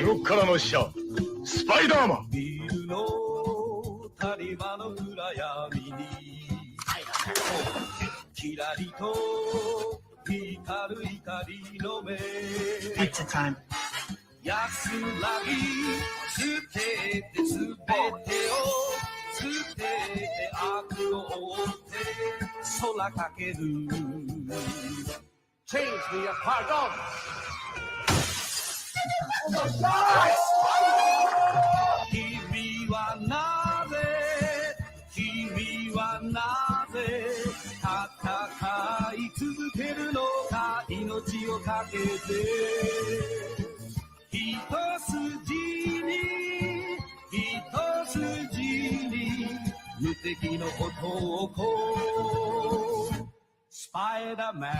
国からの使者スパイダーマン。ビルの谷間の暗闇にキラリと光る光の目 Pizza time. 安らぎ捨てて全てを捨てて悪を追って空かける Change me a pardon. Oh my God! 君はなぜ君はなぜ戦い続けるのか命をかけて一筋に無敵の男スパイダーマン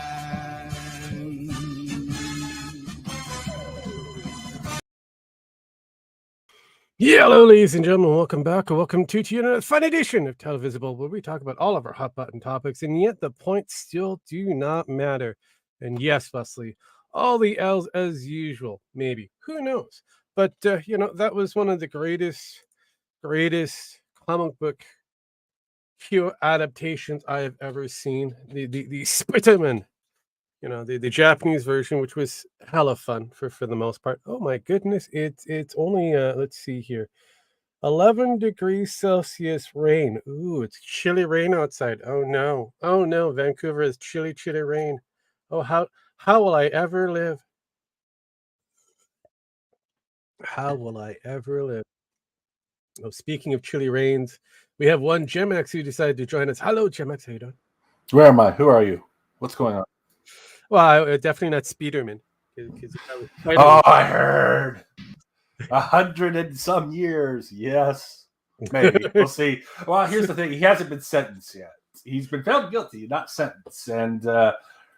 Hello, ladies and gentlemen. Welcome back, and welcome to another fun edition of Televisible, where we talk about all of our hot button topics, and yet the points still do not matter. And yes, Wesley, all the L's as usual. Maybe, who knows? But that was one of the greatest comic book hero adaptations I have ever seen. The Spider-Man. The Japanese version, which was hella fun for the most part. Oh my goodness, it's only let's see here, 11 degrees Celsius rain. Ooh, it's chilly rain outside. Oh no, Vancouver is chilly rain. Oh, how will I ever live? How will I ever live? Oh, speaking of chilly rains, we have one Gemex who decided to join us. Hello, Gemex, how you doing? Where am I? Who are you? What's going on? Well, definitely not Spiderman. Oh, I heard 100 and some years. Yes, maybe we'll see. Well, here's the thing: he hasn't been sentenced yet. He's been found guilty, not sentenced, and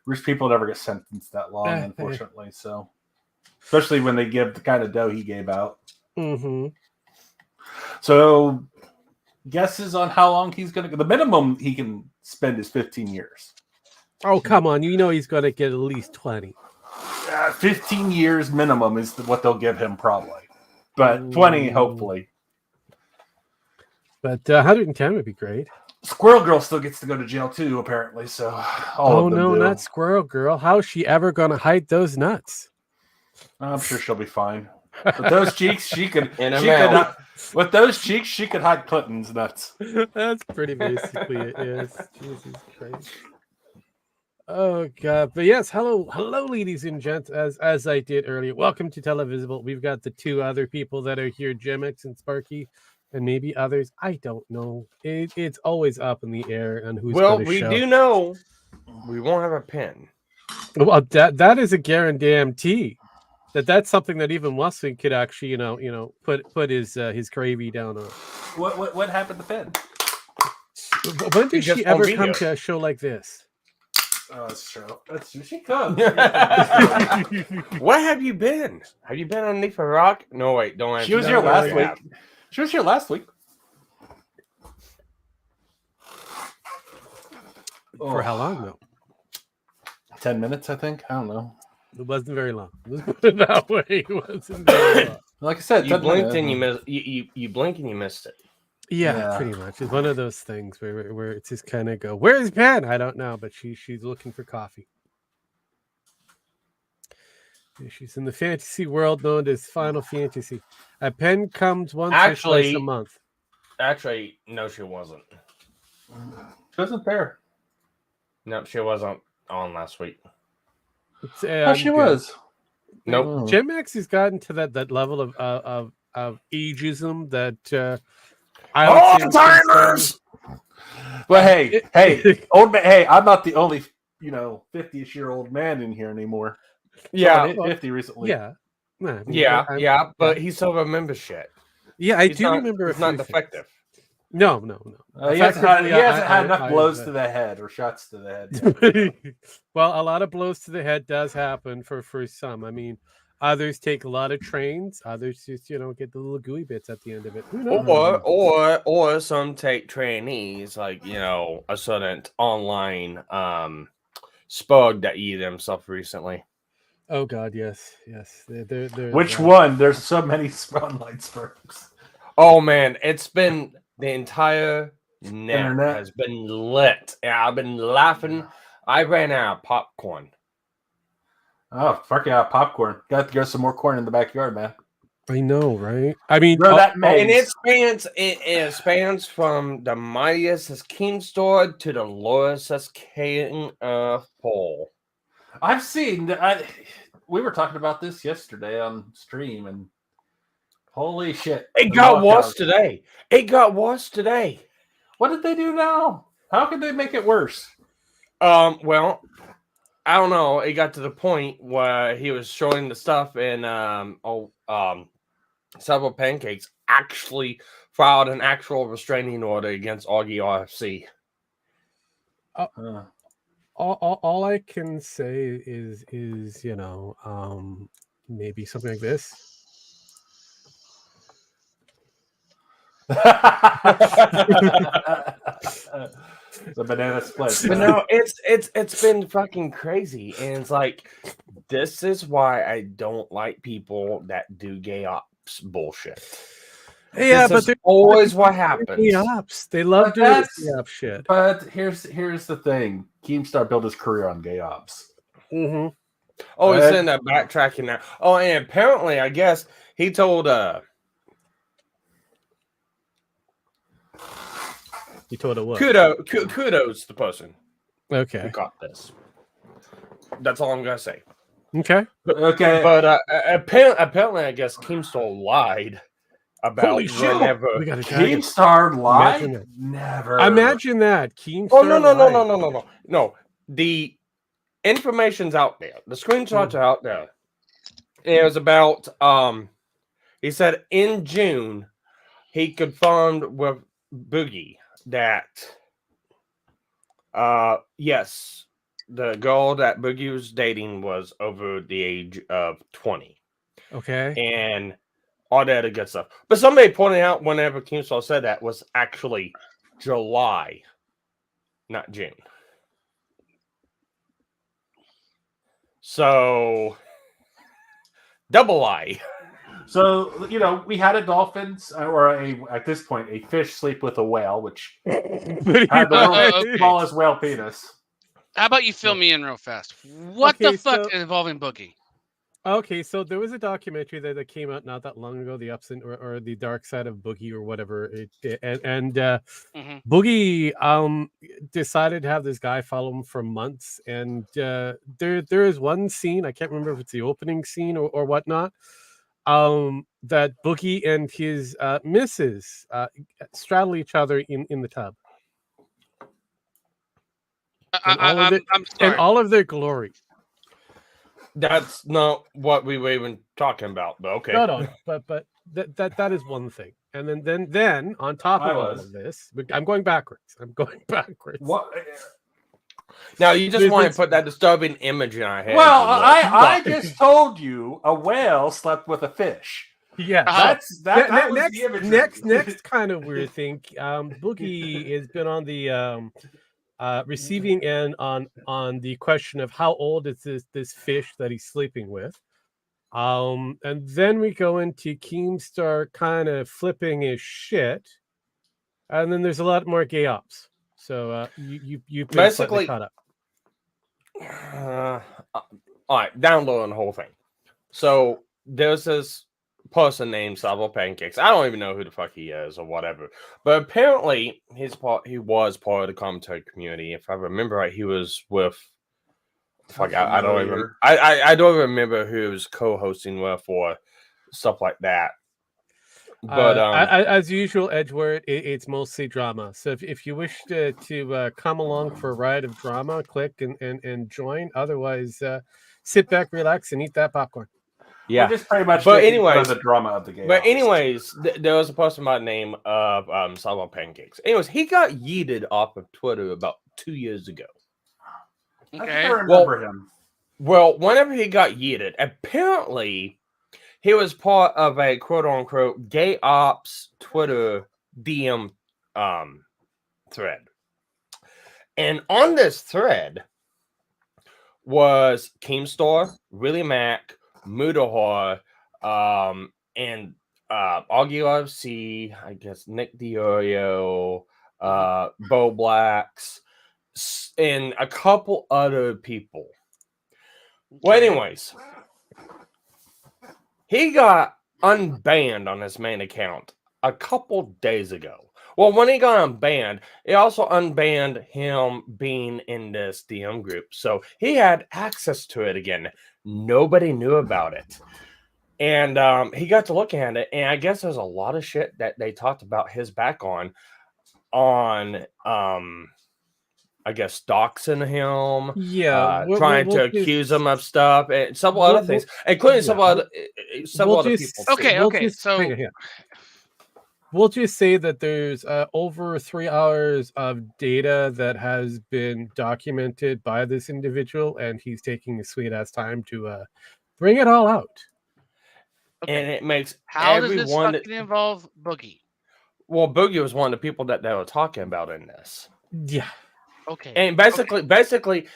rich people never get sentenced that long, unfortunately. So, especially when they give the kind of dough he gave out. Mm-hmm. So, guesses on how long he's going to. The minimum he can spend is 15 years. Oh, come on. He's going to get at least 20. 15 years minimum is what they'll give him probably. But 20, hopefully. But 110 would be great. Squirrel Girl still gets to go to jail too, apparently. So all of them do. Not Squirrel Girl. How is she ever going to hide those nuts? I'm sure she'll be fine. With those cheeks, she could. With those cheeks, she could hide Clinton's nuts. That's pretty basically it. Yes. Jesus Christ. Oh God! But yes, hello, ladies and gents. As I did earlier, welcome to Televisible. We've got the two other people that are here, Gemex and Sparky, and maybe others. I don't know. It's always up in the air on who's. Well, we do know we won't have a pin. Well, that is a guarantee. That's something that even Wesley could actually, put his gravy down on. What happened to Pin? When did she ever come to a show like this? Oh, that's true. That's true. She comes. What have you been? Have you been underneath a rock? No, wait. Don't answer. She was here last week. She was here last week. For how long, though? 10 minutes, I think. I don't know. It wasn't very long. Let's put it that way. It wasn't very long. Like I said, you blinked and you missed. You blink and you missed it. Yeah, pretty much. It's one of those things where it's just kind of go, where's Pen? I don't know, but she's looking for coffee. She's in the fantasy world known as Final Fantasy. A Pen comes once or twice a month. Actually, no, she wasn't. She wasn't there. No, she wasn't on last week. She was. Nope. Gemex has gotten to that level of ageism that timers. Well, hey, old man. Hey, I'm not the only 50-ish-year-old man in here anymore. Yeah, hit 50 recently. Yeah, but he still remembers shit. Yeah, I do remember. It's not defective. No. He hasn't had enough blows to the head or shots to the head. Well, a lot of blows to the head does happen for some. I mean, others take a lot of trains. Others just get the little gooey bits at the end of it. Or some take trainees, like a certain online spug that eated himself recently. Oh God, yes. They're Which one? There's so many online sperms. Oh man, it's been the entire net Internet? has been lit. And I've been laughing. I ran out of popcorn. Oh, fuck yeah, popcorn. Got to go some more corn in the backyard, man. I know, right? I mean, Grow that And maize. it spans from the mightiest king store to the lowest king of pole. I've seen. We were talking about this yesterday on stream, and holy shit! It the got worse knockouts. today. It got worse today. What did they do now? How could they make it worse? Well, I don't know. It got to the point where he was showing the stuff, and several pancakes actually filed an actual restraining order against Augie RFC. all I can say is maybe something like this. The banana split. But no, it's been fucking crazy, and it's like this is why I don't like people that do gay ops bullshit. Yeah, This but is they're always what happens. ops. They love But doing that's- the ops shit. But here's the thing: Keemstar built his career on gay ops. Mm-hmm. Oh, he's Right. in that backtracking now. Oh, and apparently, I guess he told You told her what? kudos to the person who Okay. caught this. That's all I'm gonna say. Okay. Okay, But apparently, I guess Keemstar lied about Holy shit! whenever. We got a dragon. Keemstar lied. Imagine that. Never. Imagine that. Keemstar Oh no! lied. No, the information's out there. The screenshots are out there. It was about he said in June he confirmed with Boogie that yes, the girl that Boogie was dating was over the age of 20. Okay. And all that other good stuff. But somebody pointed out whenever Keemstar said that was actually July, not June. So, double lie. So we had a dolphins at this point a fish sleep with a whale, which had the world's okay. smallest whale penis. How about you fill me in real fast? What Okay, the fuck so- involving Boogie? Okay, so there was a documentary that came out not that long ago, the ups and or the dark side of Boogie or whatever. And Mhm. Boogie decided to have this guy follow him for months, and there is one scene, I can't remember if it's the opening scene or whatnot, that Boogie and his missus straddle each other in the tub. I'm And sorry. all of their glory. That's not what we were even talking about, but okay. No, but that is one thing. And then on top of all of this, I'm going backwards. What? Now you just There's want to this- put that disturbing image in our head. Well, I just told you a whale slept with a fish. Yeah. That was the imagery. Next kind of weird thing. Boogie has been on the receiving end on the question of how old is this fish that he's sleeping with. And then we go into Keemstar kind of flipping his shit, and then there's a lot more gay ops. So you've been Basically- slightly caught up. All right, downloading the whole thing. So there's this person named Sabo Pancakes. I don't even know who the fuck he is or whatever. But apparently he was part of the commentary community. If I remember right, he was with fuck, I don't even I don't remember who he was co-hosting with or stuff like that. But as usual, Edgeworth, it's mostly drama. So if you wish to come along for a ride of drama, click and join. Otherwise, sit back, relax, and eat that popcorn. yeah. We're just pretty much But making fun of anyways- the drama of the game. But anyways, there was a person by the name of Sabo Pancakes. Anyways, he got yeeted off of Twitter about 2 years ago. I think Okay. I remember him. Well, whenever he got yeeted, apparently he was part of a quote-unquote gay ops Twitter DM thread. And on this thread was Keemstar, Willie Mack, Mudahar, and Augie RFC, I guess Nick Diorio, Bo Blacks, and a couple other people. Well, anyways, he got unbanned on his main account a couple days ago. Well, when he got unbanned, it also unbanned him being in this DM group. So he had access to it again. Nobody knew about it. And he got to look at it. And I guess there's a lot of shit that they talked about his back on I guess, doxing him. Yeah, trying to accuse him of stuff and several other things, including several other people. Okay. So we'll just say that there's over 3 hours of data that has been documented by this individual, and he's taking his sweet ass time to bring it all out. Okay. And it makes how does this fucking involve Boogie? Well, Boogie was one of the people that they were talking about in this. Yeah. Okay. And basically,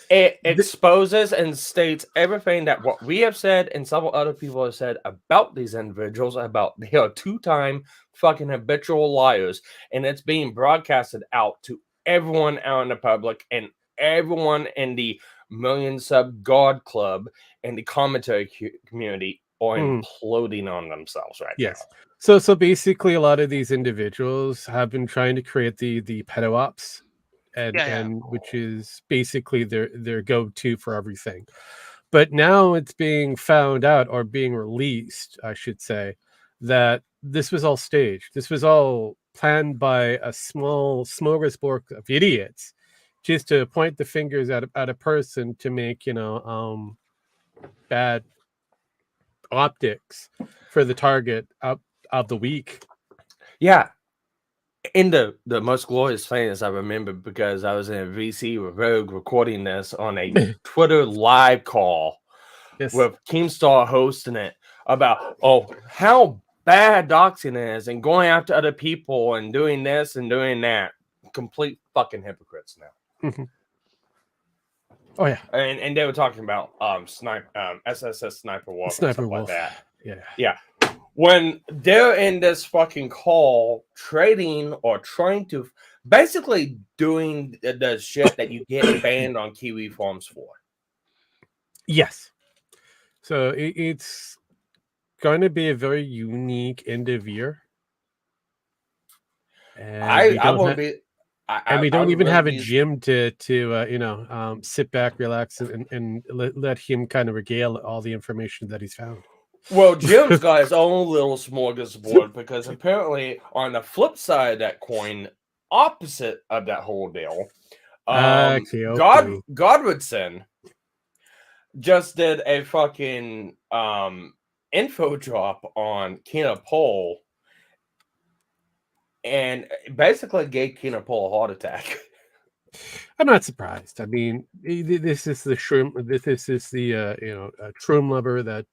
it exposes and states everything that what we have said and several other people have said about these individuals, about they are 2-time fucking habitual liars, and it's being broadcasted out to everyone out in the public and everyone in the Million Sub God Club and the commentary community are imploding on themselves right now. So basically, a lot of these individuals have been trying to create the pedo ops, and which is basically their go-to for everything. But now it's being found out, or being released, I should say, that this was all staged. This was all planned by a small smorgasbord of idiots, just to point the fingers at a person to make bad optics for the target of the week. Yeah. In the most glorious thing is I remember because I was in a VC with Rogue recording this on a Twitter live call with Keemstar hosting it about how bad doxing is and going after other people and doing this and doing that. Complete fucking hypocrites now. Oh yeah. And they were talking about SSS Sniper Wolf and stuff like that. Yeah. When they're in this fucking call, trading or trying to basically doing the shit that you get banned on Kiwi forums for. Yes. So it's going to be a very unique end of year. And we don't even have a Jim to sit back, relax, and let him kind of regale all the information that he's found. Well, Jim's got his own little smorgasbord because apparently on the flip side of that coin, opposite of that whole deal, Godwardson just did a fucking info drop on Keena Pole and basically gave Keena Pole a heart attack. I'm not surprised. I mean, this is the shroom. This is the shroom lover that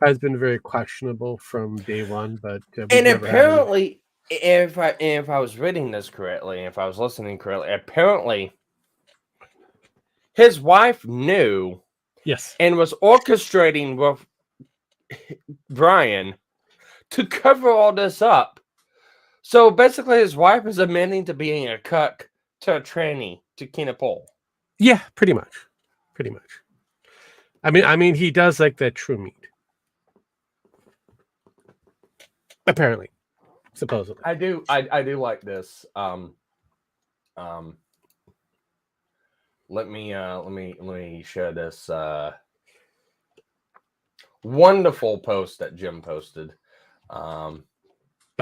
has been very questionable from day one. But and apparently, if I was reading this correctly, if I was listening correctly, apparently his wife knew, and was orchestrating with Brian to cover all this up. So basically, his wife is admitting to being a cuck to a tranny to Keena Pole. Yeah, pretty much. I mean, he does like that true meat. Apparently, supposedly. I do like this. Let me share this wonderful post that Jim posted. I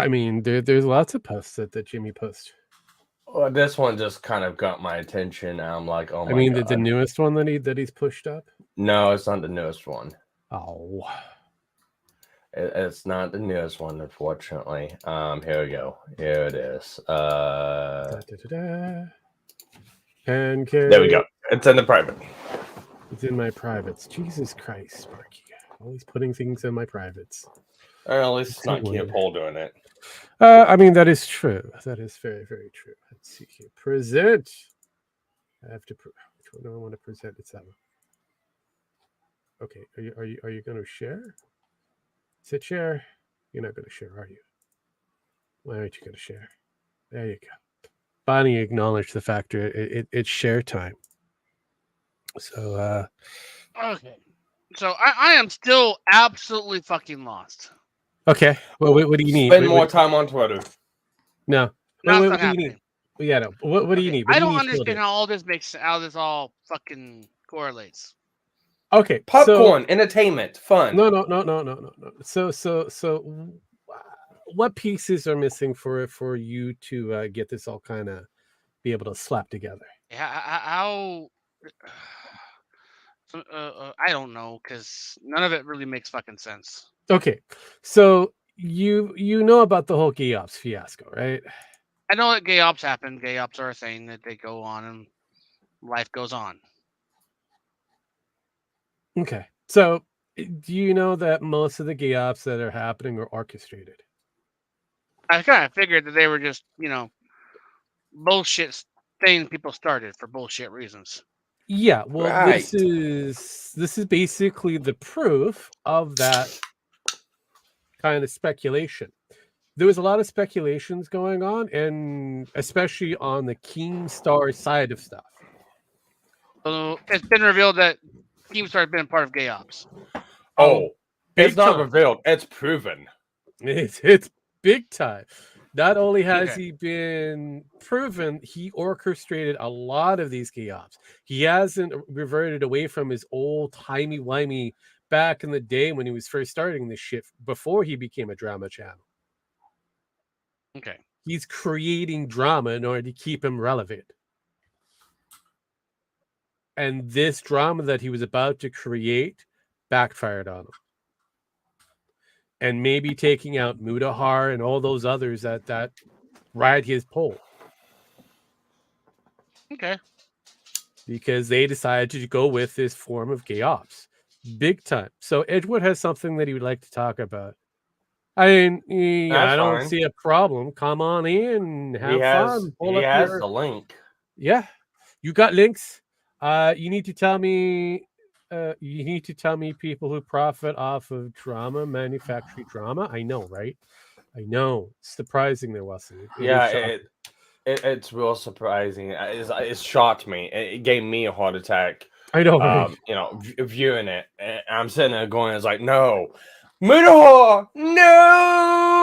mean, there's lots of posts that Jimmy posts. Well, this one just kind of got my attention. I'm like, oh my god. I mean, the newest one that he's pushed up? No, it's not the newest one. Oh. It's not the newest one, unfortunately. Here we go. Here it is. Pancake. There we go. It's in the private. It's in my privates. Jesus Christ, Sparky. Always putting things in my privates. At least it's not Keena Pole doing it. I mean, that is true. That is very, very true. Let's see here. Present. I have to. Which No, I want to present it that way. Okay, are you going to share? Sit share. You're not going to share, are you? Why aren't you going to share? There you go. Bonnie acknowledged the fact it's share time. So Okay. So I am still absolutely fucking lost. okay. Well, what do you need? Spend more time on Twitter. No. No, What it's not do you happening. need? Yeah, no. What do you need? What I do you don't need filled understand in? how all this makes how this all fucking correlates. Okay, Popcorn, entertainment, fun. No. So, what pieces are missing for you to get this all kind of be able to slap together? How? I don't know, because none of it really makes fucking sense. Okay, so you know about the whole gay ops fiasco, right? I know that gay ops happen. Gay ops are a thing that they go on, and life goes on. Okay, so do you know that most of the gay ops that are happening are orchestrated? I kind of figured that they were just, bullshit things people started for bullshit reasons. Yeah, well, Right. this is basically the proof of that kind of speculation. There was a lot of speculations going on, and especially on the Keemstar side of stuff. So it's been revealed that Keemstar has been part of gay ops. Oh, it's big not time. revealed. It's proven. It's big time. Not only has Okay. he been proven, he orchestrated a lot of these gay ops. He hasn't reverted away from his old timey-wimey back in the day when he was first starting this shit before he became a drama channel. Okay. He's creating drama in order to keep him relevant. And this drama that he was about to create backfired on him. And maybe taking out Mudahar and all those others that ride his pole. Okay. Because they decided to go with this form of gay ops. Big time. So Edgewood has something that he would like to talk about. I mean, I don't fine. see a problem. Come on in, have fun. He has the link. Yeah, you got links. You need to tell me. You need to tell me people who profit off of drama, manufacturing drama. I know, right? I know. Surprising there wasn't. It's real surprising. It shocked me. It gave me a heart attack. I know, right? Viewing it, and I'm sitting there going, "It's like no, Mudahar, no."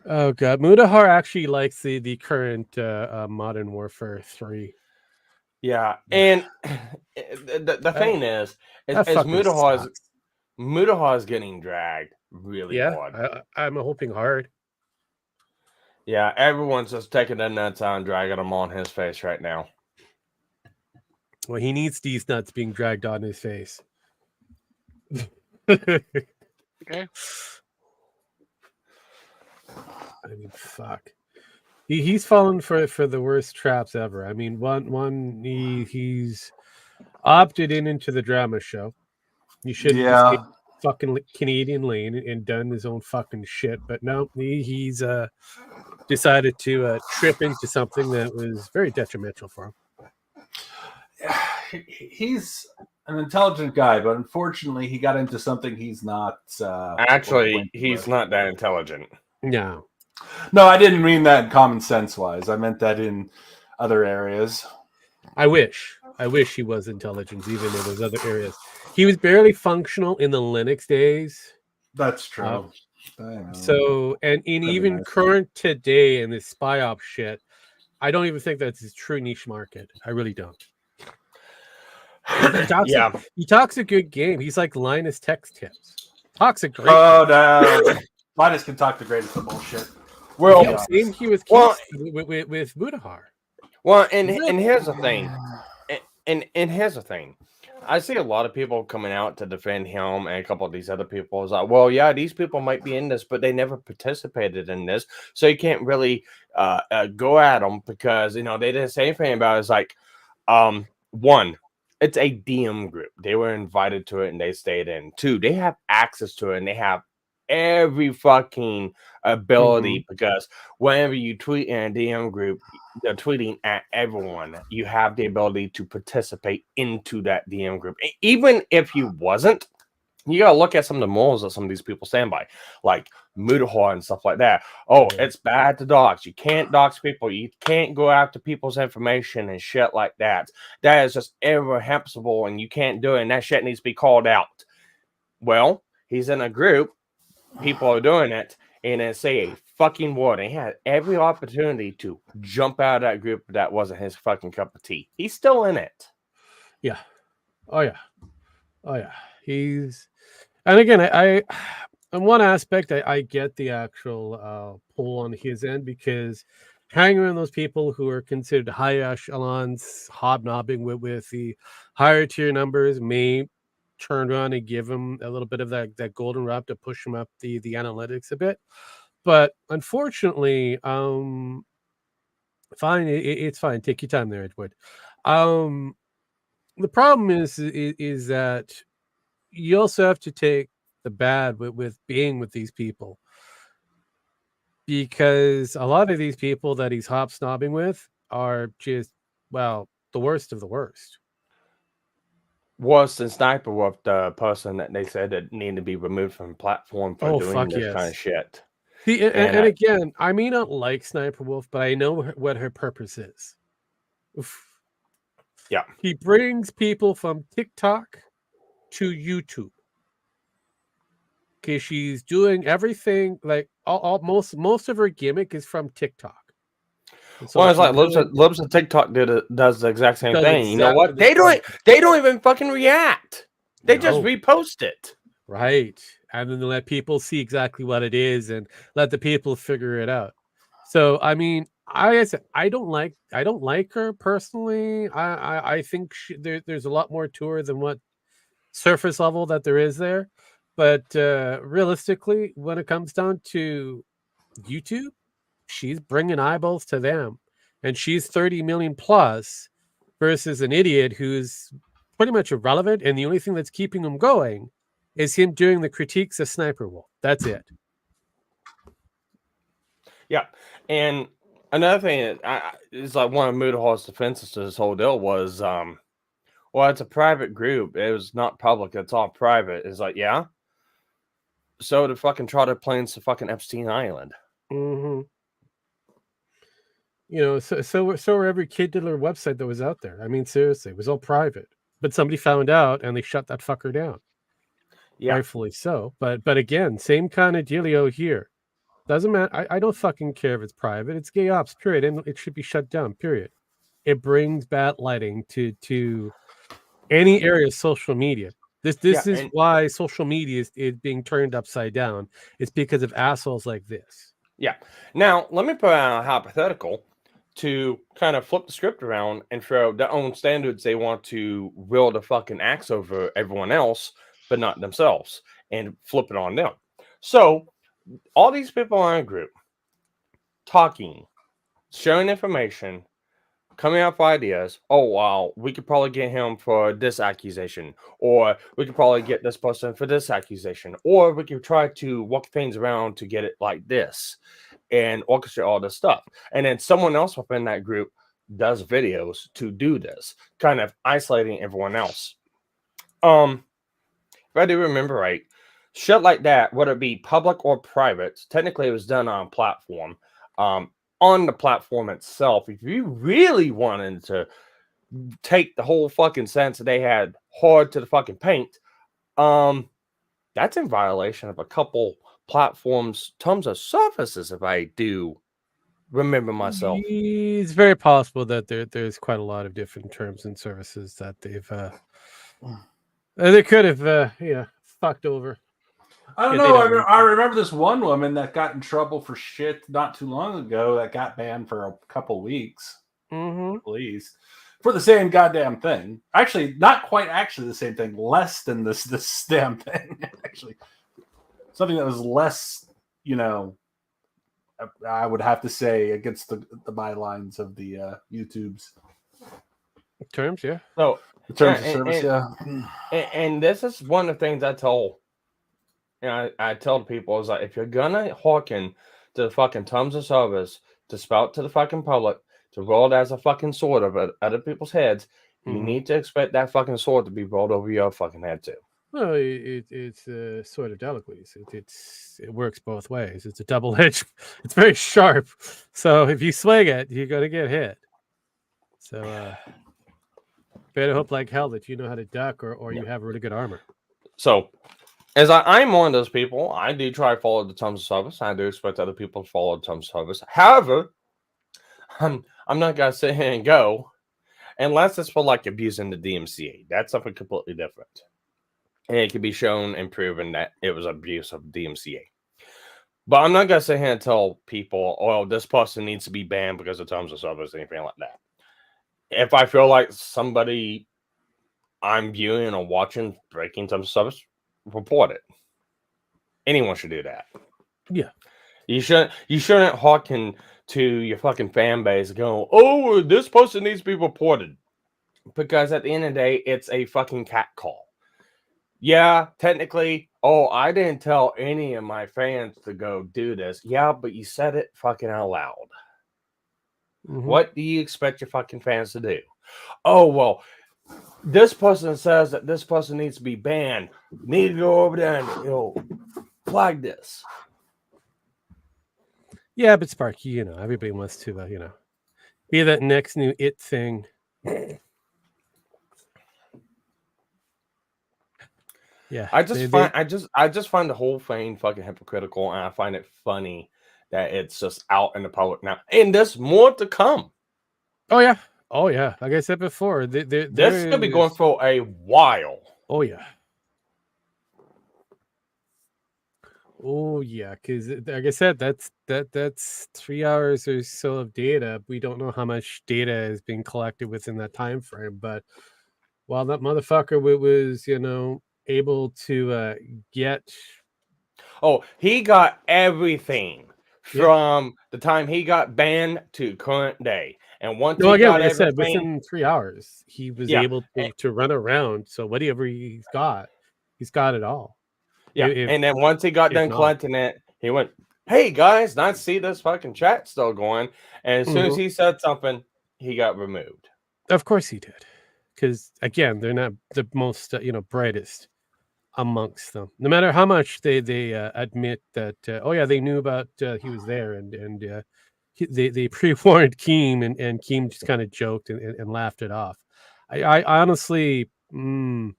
Oh god, Mudahar actually likes the current Modern Warfare 3. Yeah, and the thing is Mudahar's getting dragged really hard. I'm hoping hard. Yeah, everyone's just taking their nuts out and dragging them on his face right now. Well, he needs these nuts being dragged on his face. Okay. I mean, fuck. He's fallen for the worst traps ever. I mean, he's opted into the drama show. He should have just fucking Canadian lane and done his own fucking shit. But no, he's decided to trip into something that was very detrimental for him. He's an intelligent guy, but unfortunately, he got into something he's not. Actually, he's not that intelligent. No, I didn't mean that in common sense wise. I meant that in other areas. I wish he was intelligent, even in those other areas. He was barely functional in the Linux days. That's true. So, and in even current today in this spy op shit, I don't even think that's his true niche market. I really don't. He talks a good game. He's like Linus Tech Tips. Talks a great. Oh no, Linus can talk the greatest of bullshit. Well, same he with Mudahar. Well, and here's the thing, and here's the thing. I see a lot of people coming out to defend him, and a couple of these other people is like, well, yeah, these people might be in this, but they never participated in this, so you can't really go at them because they didn't say anything about it. It's like, one, it's a DM group. They were invited to it and they stayed in. Two, they have access to it and they have every fucking ability because whenever you tweet in a DM group, they're tweeting at everyone. You have the ability to participate into that DM group. Even if you wasn't, you gotta look at some of the morals that some of these people stand by, like Metokur and stuff like that. Oh, it's bad to dox. You can't dox people. You can't go after people's information and shit like that. That is just irreprehensible, and you can't do it. And that shit needs to be called out. Well, he's in a group. People are doing it, and then say a fucking word. And he had every opportunity to jump out of that group, but that wasn't his fucking cup of tea. He's still in it. Yeah. Oh yeah. Oh yeah. He's, and again, I in one aspect, I get the actual pull on his end, because hanging around those people who are considered high echelons, hobnobbing with the higher tier numbers, may turn around and give him a little bit of that golden rub to push him up the analytics a bit. But unfortunately, fine, it's fine. Take your time there, Edward. The problem is that you also have to take the bad with being with these people, because a lot of these people that he's hop snobbing with are just, well, the worst of the worst. Worse than Sniper Wolf, the person that they said that needed to be removed from the platform for doing this kind of shit. See, and again, I may not like Sniper Wolf, but I know what her purpose is. Oof. Yeah. He brings people from TikTok to YouTube. Okay, she's doing everything, like most of her gimmick is from TikTok. So well, it's like Libs and TikTok does the exact same thing. You know what? They don't even fucking react. They just repost it. Right. And then they let people see exactly what it is and let the people figure it out. So I mean, I don't like her personally. I think there's a lot more to her than what surface level that there is there. But realistically, when it comes down to YouTube, she's bringing eyeballs to them, and she's 30 million plus versus an idiot who's pretty much irrelevant, and the only thing that's keeping him going is him doing the critiques of Sniper Wolf. That's it. Yeah, and another thing is like one of Metokur's defenses to this whole deal was, well, it's a private group. It was not public. It's all private. It's like, yeah. So the fucking charter planes to fucking Epstein Island. Mm-hmm. You know, so were every kid diddler website that was out there. I mean, seriously, it was all private. But somebody found out and they shut that fucker down. Yeah. Rightfully so. But again, same kind of dealio here. Doesn't matter. I don't fucking care if it's private. It's gay ops, period. And it should be shut down, period. It brings bad lighting to any area of social media. This is why social media is being turned upside down. It's because of assholes like this. Yeah. Now, let me put out a hypothetical to kind of flip the script around and throw their own standards. They want to wield a fucking axe over everyone else, but not themselves, and flip it on them. So, all these people are in a group, talking, sharing information, coming up with ideas. Oh, wow, we could probably get him for this accusation, or we could probably get this person for this accusation, or we could try to walk things around to get it like this and orchestrate all this stuff. And then someone else within that group does videos to do this, kind of isolating everyone else. If I do remember right, shit like that, whether it be public or private, technically it was done on a platform. On the platform itself, if you really wanted to take the whole fucking sense that they had hard to the fucking paint, that's in violation of a couple platforms' terms of services, if I do remember myself. It's very possible that there's quite a lot of different terms and services that they've they could have fucked over. I don't know. I remember this one woman that got in trouble for shit not too long ago that got banned for a couple weeks, at least, for the same goddamn thing. Actually, not quite actually the same thing, less than this damn thing. Actually, something that was less, I would have to say, against the bylines of the YouTube's terms, yeah. So the terms of service, and this is one of the things I told And I tell people, is like, if you're gonna hearken to the fucking terms of service, to spout to the fucking public, to roll it as a fucking sword over other people's heads, you need to expect that fucking sword to be rolled over your fucking head too. Well, it's a sword of Damocles. It works both ways. It's a double edged. It's very sharp. So if you swing it, you're gonna get hit. So better hope like hell that you know how to duck, or you have really good armor. So, as I'm one of those people, I do try to follow the terms of service. I do expect other people to follow the terms of service. However, I'm not gonna sit here and go unless it's for like abusing the DMCA. That's something completely different. And it can be shown and proven that it was abuse of DMCA. But I'm not going to sit here and tell people, oh, this person needs to be banned because of terms of service or anything like that. If I feel like somebody I'm viewing or watching breaking terms of service, report it. Anyone should do that. Yeah. You shouldn't hearken to your fucking fan base and go, oh, this person needs to be reported. Because at the end of the day, it's a fucking cat call. Yeah, technically, I didn't tell any of my fans to go do this. Yeah, but you said it fucking out loud. What do you expect your fucking fans to do? Oh, well, this person says that this person needs to be banned. Need to go over there and, flag this. Yeah, but Sparky, everybody wants to, be that next new it thing. Yeah, I just find the whole thing fucking hypocritical, and I find it funny that it's just out in the public now, and there's more to come. Oh yeah, like I said before, this is gonna be going for a while. Oh yeah, because like I said, that's 3 hours or so of data. We don't know how much data is being collected within that time frame, but while that motherfucker was able to get, he got everything from the time he got banned to current day, and once like I said, within 3 hours he was able to run around. So whatever he's got it all. And then once he got done collecting it, he went, hey guys, nice to see this fucking chat still going. And as soon as he said something, he got removed. Of course he did, because again, they're not the most brightest amongst them. No matter how much they admit that they knew about he was there, and they pre-warned Keem, and Keem just kind of joked and laughed it off. I honestly don't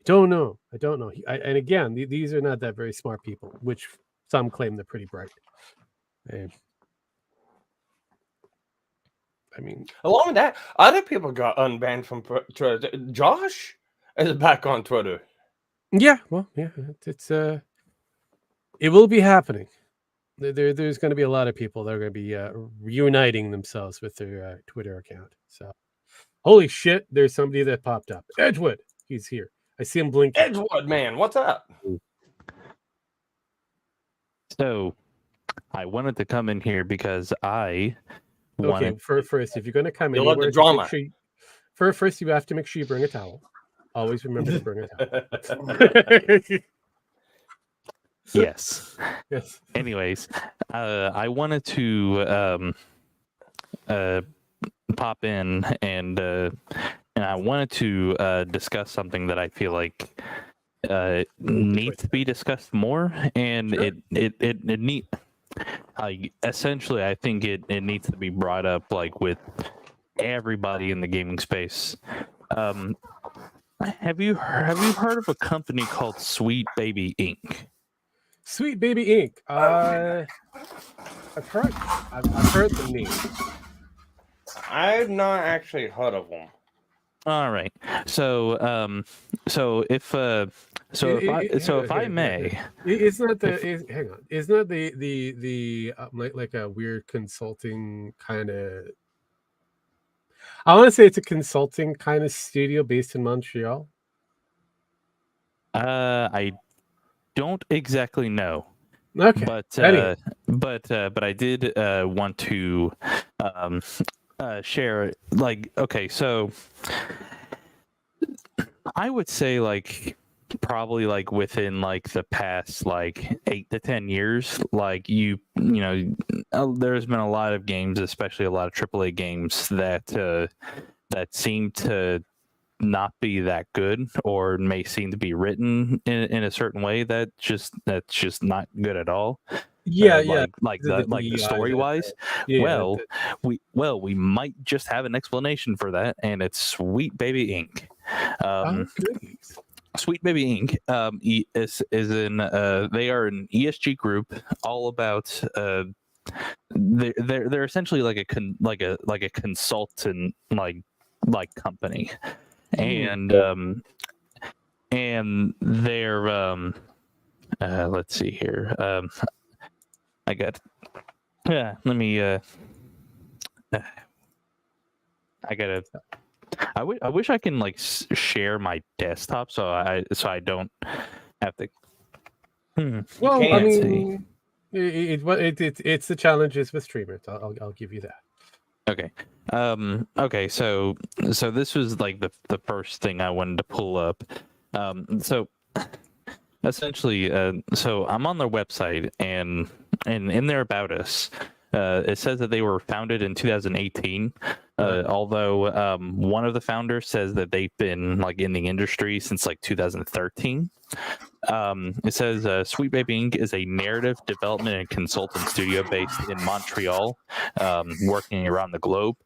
know. I don't know. And again, these are not that very smart people, which some claim they're pretty bright. And I mean, along with that, other people got unbanned from Twitter. Josh is back on Twitter. Yeah, well, yeah, it's it will be happening. There's going to be a lot of people that are going to be reuniting themselves with their Twitter account. So, holy shit, there's somebody that popped up. Edgewood, he's here. I see him blinking. Edgewood, man, what's up? So, I wanted to come in here because I wanted... First, if you're going to come in, you love the drama. First, you have to make sure you bring a towel. Always remember to bring a towel. Yes. Yes. Anyways, I wanted to pop in and I wanted to discuss something that I feel like needs to be discussed more, and sure. Essentially, I think it needs to be brought up like with everybody in the gaming space. Have you heard of a company called Sweet Baby Inc? Sweet Baby Inc. I've heard the name. I've not actually heard of them. All right. So if I may, isn't that hang on? Isn't that the like a weird consulting kind of? I want to say it's a consulting kind of studio based in Montreal. I don't exactly know. Okay. But I did want to share, like, okay, so I would say, like, probably like within like the past like 8 to 10 years, like there's been a lot of games, especially a lot of AAA games that seem to not be that good, or may seem to be written in a certain way that's just not good at all. Like the story wise. We might just have an explanation for that, and it's Sweet Baby Inc. Sweet Baby Inc. They are an ESG group all about they're essentially like a consultant like company, and they're let's see here. I got let me I gotta. I wish I can like share my desktop so I don't have to. Well, I can't mean, it's the challenges with streamers. I'll give you that. Okay. Okay. So this was like the first thing I wanted to pull up. So essentially, so I'm on their website, and in their About Us, it says that they were founded in 2018. Although one of the founders says that they've been like in the industry since like 2013. It says Sweet Baby Inc. is a narrative development and consulting studio based in Montreal, working around the globe.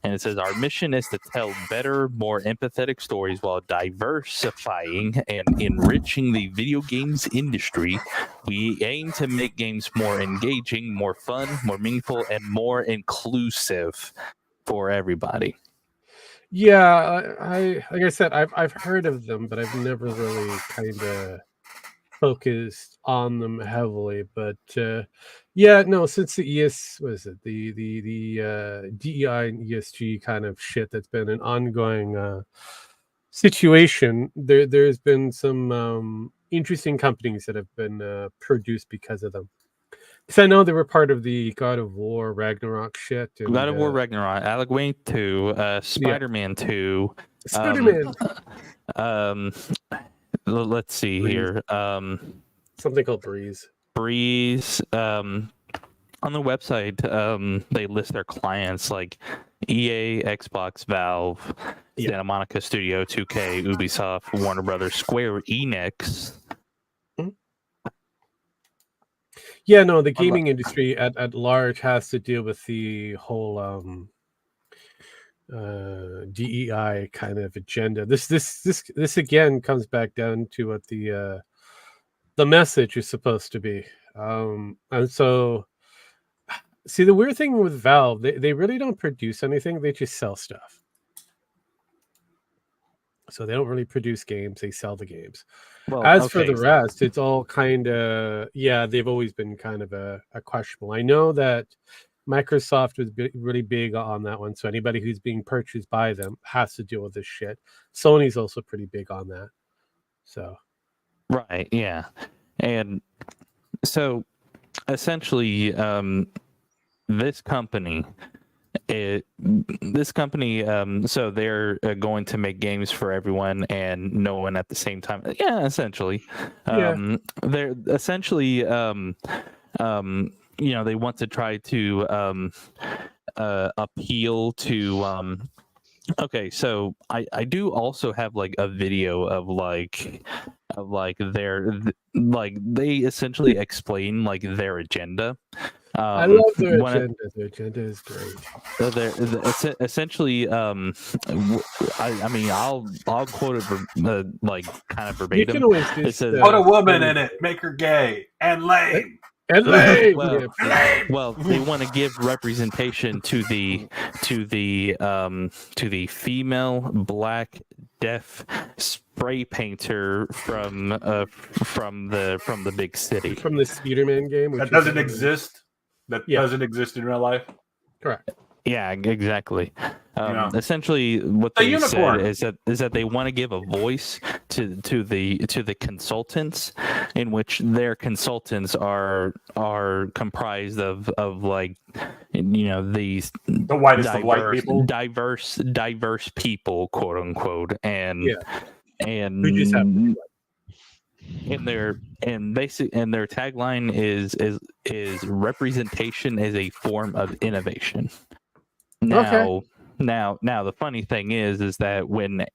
And it says our mission is to tell better, more empathetic stories while diversifying and enriching the video games industry. We aim to make games more engaging, more fun, more meaningful, and more inclusive for everybody. Yeah, I like I said, I've heard of them, but I've never really kind of focused on them heavily. But yeah, no, since the the DEI and ESG kind of shit that's been an ongoing situation, there's been some interesting companies that have been produced because of them. Because I know they were part of the God of War Ragnarok shit. And, God of War Ragnarok, Alec Wayne 2, Spider-Man 2. Spider-Man. Let's see here. Something called Breeze. On the website, they list their clients like EA, Xbox, Valve, Santa Monica Studio, 2K, Ubisoft, Warner Brothers, Square Enix. Yeah, no, the gaming industry at large has to deal with the whole DEI kind of agenda. This again comes back down to what the message is supposed to be. And so, see, the weird thing with Valve, they really don't produce anything; they just sell stuff. So they don't really produce games; they sell the games. Well, as for the rest, it's all kind of they've always been kind of a questionable. I know that Microsoft was really big on that one, so anybody who's being purchased by them has to deal with this shit. Sony's also pretty big on that. So, right, yeah, and so essentially, this company. So they're going to make games for everyone and no one at the same time. Yeah, essentially. They're essentially, they want to try to appeal to. Okay, so I do also have like a video of they essentially explain like their agenda. I love their agenda. Their agenda is great. Essentially, I mean, I'll quote it like kind of verbatim. You can always just, put a woman in it, make her gay and lame. And lame. Well, they want to give representation to the female black deaf spray painter from the big city, from the Spider-Man game, that doesn't exist. That doesn't exist in real life. Correct. Yeah, exactly. Essentially, what they said is that they want to give a voice to the consultants, in which their consultants are comprised of like these the whitest of white people, diverse people, quote unquote, and we just have and their tagline is representation is a form of innovation. Now the funny thing is that when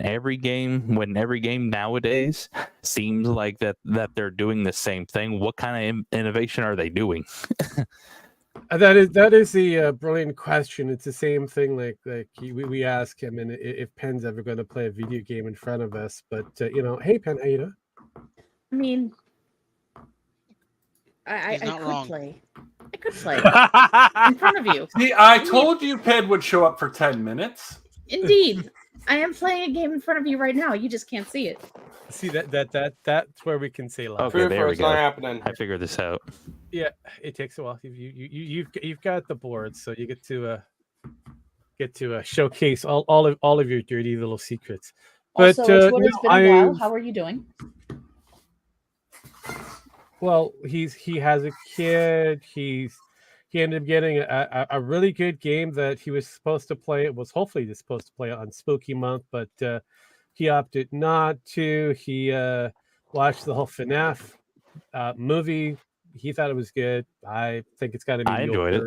every game nowadays seems like that they're doing the same thing, what kind of innovation are they doing? That is the brilliant question. It's the same thing like we ask him, and if Pen's ever going to play a video game in front of us. But hey Pen, how you doing? I mean, I He's not could wrong. play. I could play in front of you. See, I told you Pen would show up for 10 minutes. Indeed, I am playing a game in front of you right now. You just can't see it. See that's where we can say live. Okay, there we It's not go. happening. I figured this out. Yeah, it takes a while. You've got the board, so you get to showcase all of your dirty little secrets. But Also, it's no, been a while. How are you doing? Well, he has a kid. He ended up getting a really good game that he was supposed to play. It was hopefully supposed to play on Spooky Month, but he opted not to. He watched the whole FNAF movie. He thought it was good. I think it's got to be. I enjoyed it.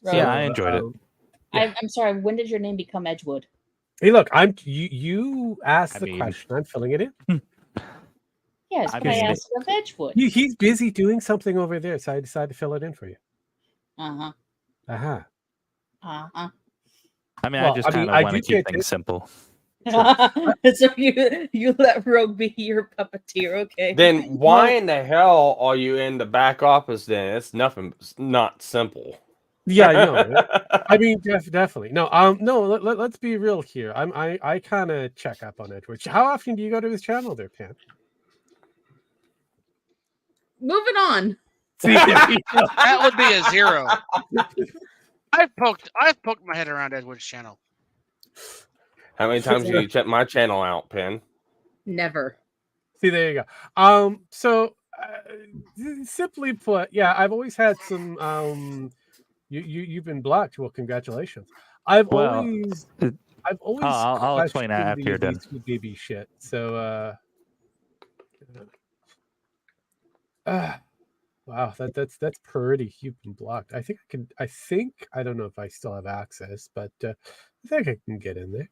Right. Yeah, I enjoyed it. I'm sorry. When did your name become Edgewood? Hey, look, you asked the question. I'm filling it in. Yes, I but I mean, asked of Edgewood. He's busy doing something over there, so I decided to fill it in for you. Uh-huh. Uh-huh. Uh-huh. I mean, Well, I just I mean, kind of I want to do keep get things it. simple. So you let Rogue be your puppeteer, okay? Then why in the hell are you in the back office then? It's not simple. Yeah, I know. Right? I mean, definitely. No, let's be real here. I kind of check up on Edward. How often do you go to his channel there, Pan? Moving on. See, That would be a 0. I've poked my head around Edward's channel. How many times do you check my channel out, Pen? Never. see, there you go. So simply put, yeah, I've always had some. You've been blocked. Well, congratulations. I've always. I'll explain that after you're done. Sweet baby shit. So. Wow, that's pretty. You've been blocked. I think I don't know if I still have access, but I think I can get in there.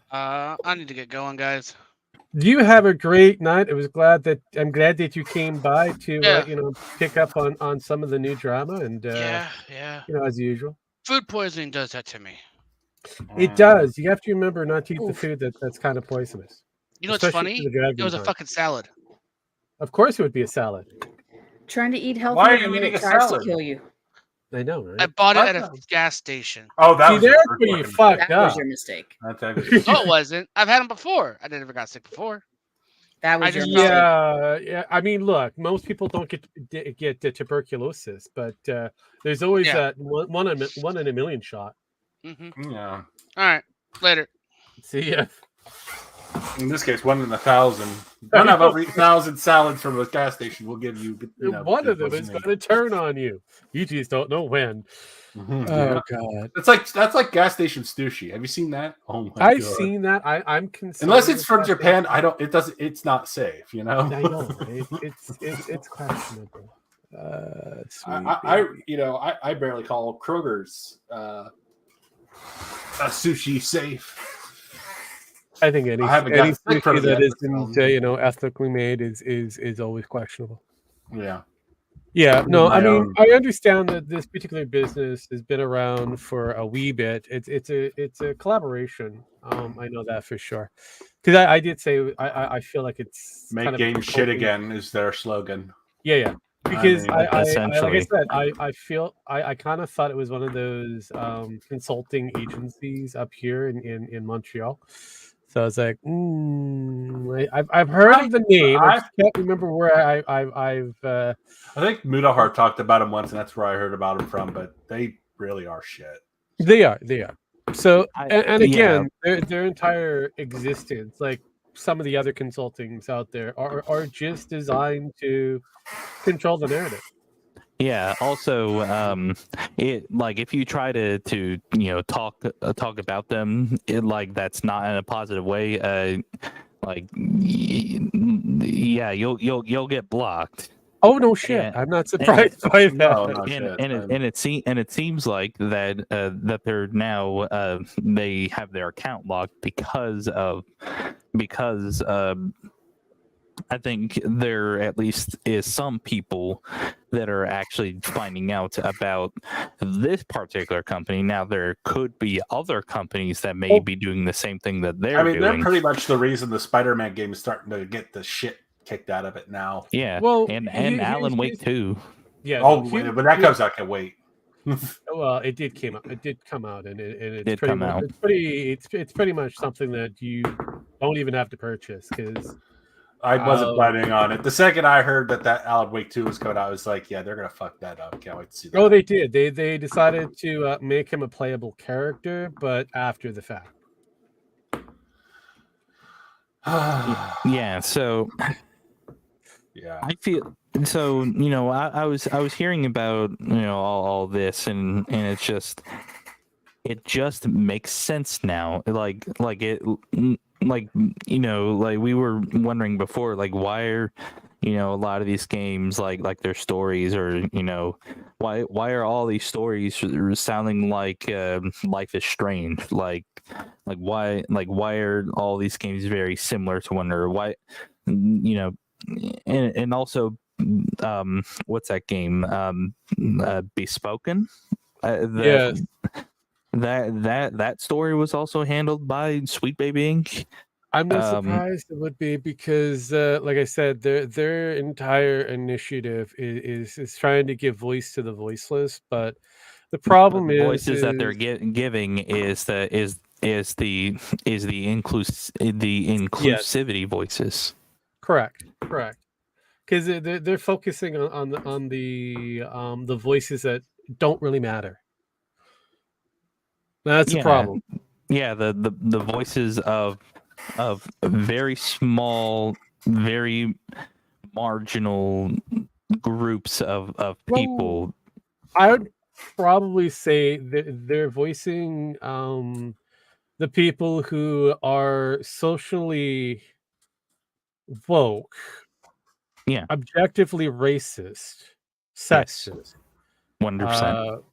I need to get going, guys. You have a great night. I'm glad that you came by to Yeah. pick up on some of the new drama and Yeah. as usual. Food poisoning does that to me. It does. You have to remember not to eat the food that's kind of poisonous. You know what's Especially funny? for the dragon It was a part. fucking salad. Of course, it would be a salad. Trying to eat healthy Why are you and then eating it a tries salad? to kill you. I know, right? I bought it What at a the- gas station. Oh, that See, was there's your where you fucking- fucked That was up. your mistake. That's actually- No, it wasn't. I've had them before. I never got sick before. That was I your just mistake. Yeah. I mean, look, most people don't get tuberculosis, but there's always Yeah. that one in a million shot. Mm-hmm. Yeah. All right, later. See ya. In this case, 1 in 1,000. One out of every 1,000 salads from a gas station will give you. One of them is going to turn on you. You just don't know when. Yeah. Oh God! That's like gas station sushi. Have you seen that? Oh my I've God. seen that. I'm concerned. Unless it's with from that Japan, thing. it's not safe. You know. I know. Right? It's questionable. Sweet I barely call Kroger's a sushi safe. I think any I haven't got sushi sick from it that yet, isn't ethically made is always questionable. Yeah. Yeah, no, My I mean, own. I understand that this particular business has been around for a wee bit. It's a collaboration. I know that for sure. Because I did say I feel like it's Make kind of games shit again is their slogan. Yeah. Because mean, like I essentially. said, I feel I kind of thought it was one of those consulting agencies up here in Montreal. So I was like, I've heard of the name. I just can't remember where I've. I think Mudahar talked about him once, and that's where I heard about him from. But they really are shit. They are. So and yeah. again, their entire existence, like some of the other consultings out there, are just designed to control the narrative. Yeah. Also, it like if you try to talk about them, that's not in a positive way. Yeah, you'll get blocked. Oh no shit! And- I'm not surprised by that. No, no shit. And it seems like that they're now they have their account locked because I think there at least is some people that are actually finding out about this particular company. Now there could be other companies that may be doing the same thing that they're doing. They're pretty much the reason the Spider-Man game is starting to get the shit kicked out of it now. Yeah. Well, and Alan Wake too. Yeah. Oh, but that comes out. Can wait. Well, it did come out, and it's Did pretty come much, out. it's pretty much something that you don't even have to purchase because I wasn't planning on it. The second I heard that Alan Wake 2 was coming out, I was like, yeah, they're gonna fuck that up. Can't wait to see that. Oh, they did. They decided to make him a playable character, but after the fact. Yeah. So. Yeah. I feel so. I was hearing about all this, and it just makes sense now. Like we were wondering before, like why are a lot of these games like their stories, or why are all these stories sounding like Life is Strange, like why are all these games very similar to one another? Why and also what's that game, Bespoken? Yes. That story was also handled by Sweet Baby Inc. I'm not surprised it would be because, like I said, their entire initiative is trying to give voice to the voiceless, but the problem the is voices that they're giving is the inclusivity voices. Correct. Because they're focusing on the voices that don't really matter. That's the problem. Yeah, the voices of very small, very marginal groups of people. I would probably say that they're voicing the people who are socially woke, objectively racist, sexist, 100%.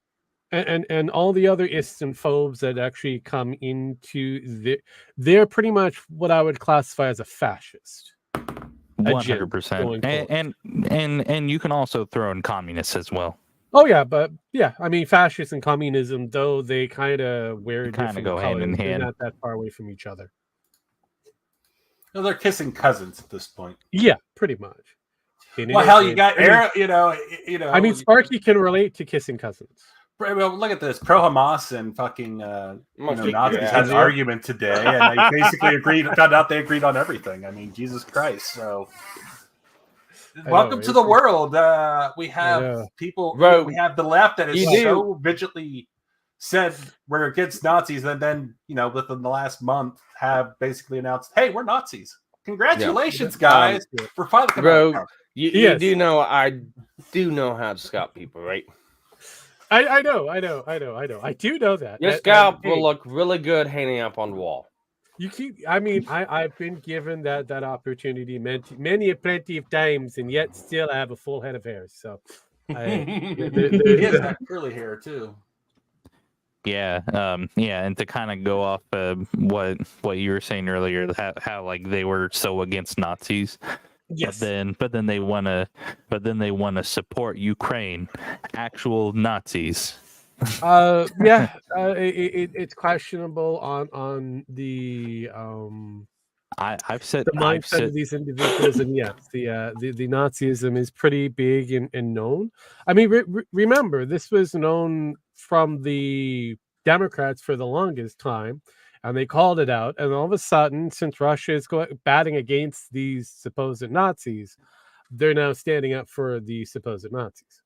And all the other ists and phobes that actually come into they're pretty much what I would classify as a fascist. 100%. And you can also throw in communists as well. Oh yeah, but yeah, I mean, fascists and communism, though they kind of wear different go hand in colors, they're hand. not that far away from each other. No, they're kissing cousins at this point. Yeah, pretty much. Well, hell, you got Aaron. I mean, Sparky can relate to kissing cousins. Well, look at this. Pro Hamas and fucking Nazis had an Yeah. argument today, and they basically found out they agreed on everything. I mean, Jesus Christ. So, welcome to the world. We have people. Bro, we have the left that is you do. so vigilantly said we're against Nazis, and then within the last month have basically announced, "Hey, we're Nazis." Congratulations, guys, for finally coming Bro, out. you do know I do know how to scalp people, right? I know. I do know that. Your scalp will look really good hanging up on the wall. You keep. I mean, I've been given that opportunity many plenty of times, and yet still I have a full head of hair. So, He has that curly hair too. Yeah, and to kind of go off what you were saying earlier, how like they were so against Nazis. Yes. But then they want to support Ukraine, actual Nazis. It's questionable on the mindset of these individuals, and yes, the Nazism is pretty big and known. I mean, remember, this was known from the Democrats for the longest time, and they called it out. And all of a sudden, since Russia is batting against these supposed Nazis, they're now standing up for the supposed Nazis.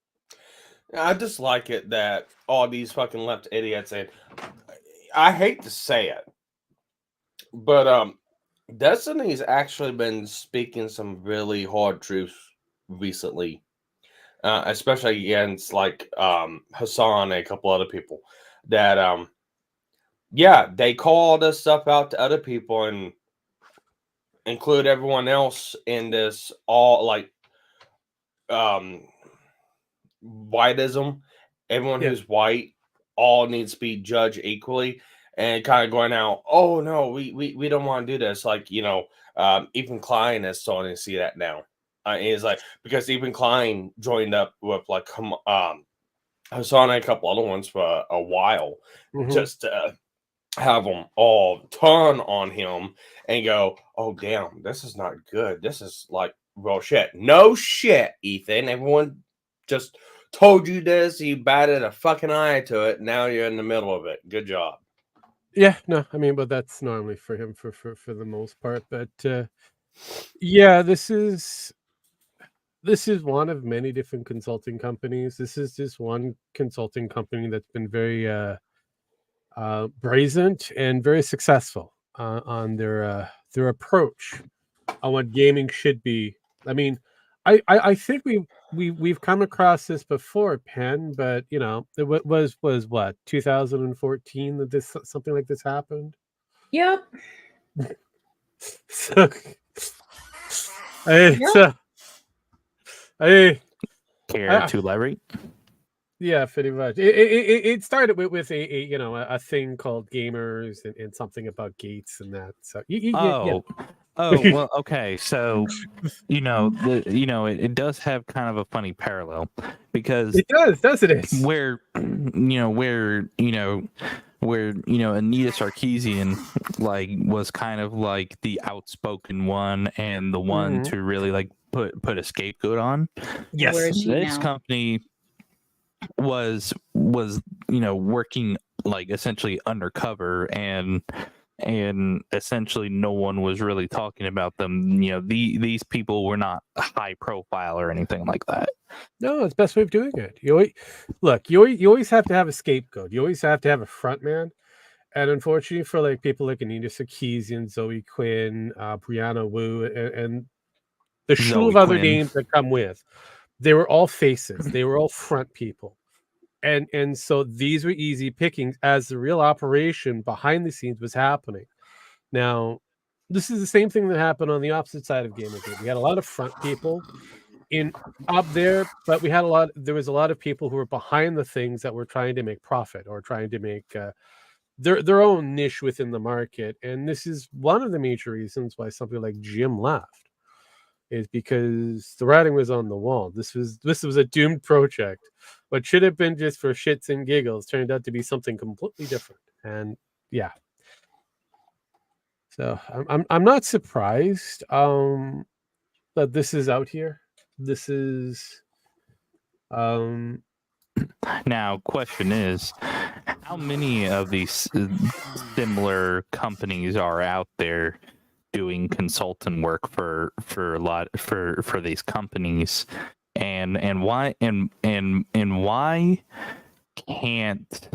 I just like it that all these fucking left idiots, and I hate to say it, but Destiny's actually been speaking some really hard truths recently. especially against like Hassan and a couple other people that yeah, they call all this stuff out to other people and include everyone else in this all like whiteism. Everyone Yeah. who's white all needs to be judged equally, and kind of going out, oh no, we don't want to do this. Like, you know, even Klein is starting to see that now. It's like because even Klein joined up with like Hassan and a couple other ones for a while, just to have them all turn on him and go, oh damn, this is not good. This is like real shit. No shit, Ethan. Everyone just told you this. You batted a fucking eye to it. Now you're in the middle of it. Good job. Yeah, no, I mean, but that's normally for him for the most part. But yeah, this is one of many different consulting companies. This is just one consulting company that's been very brazen and very successful on their approach on what gaming should be. I mean, I think we've come across this before, Penn, but you know, it was what 2014 that this something like this happened. Yep. So, Care to elaborate? Yeah, pretty much. It started with a you know a thing called gamers and something about gates and that. So yeah. Oh well, okay. So you know it does have kind of a funny parallel because it does it? Where Anita Sarkeesian like was kind of like the outspoken one and the one to really like put a scapegoat on. Yes, Where is she this now? company was working like essentially undercover and essentially no one was really talking about them. You know, these people were not high profile or anything like that. No, it's the best way of doing it. You always have to have a scapegoat. You always have to have a front man. And unfortunately for like people like Anita Sarkeesian, Zoe Quinn, Brianna Wu, and the slew of other names that come with, they were all faces. They were all front people. And so these were easy pickings as the real operation behind the scenes was happening. Now, this is the same thing that happened on the opposite side of Gamergate. We had a lot of front people up there, but there was a lot of people who were behind the things that were trying to make profit or trying to make their own niche within the market. And this is one of the major reasons why somebody like Jim left, is because the writing was on the wall. This was a doomed project. What should have been just for shits and giggles turned out to be something completely different. And yeah. So I'm not surprised that this is out here. This is now question is, how many of these similar companies are out there doing consultant work for these companies, and why can't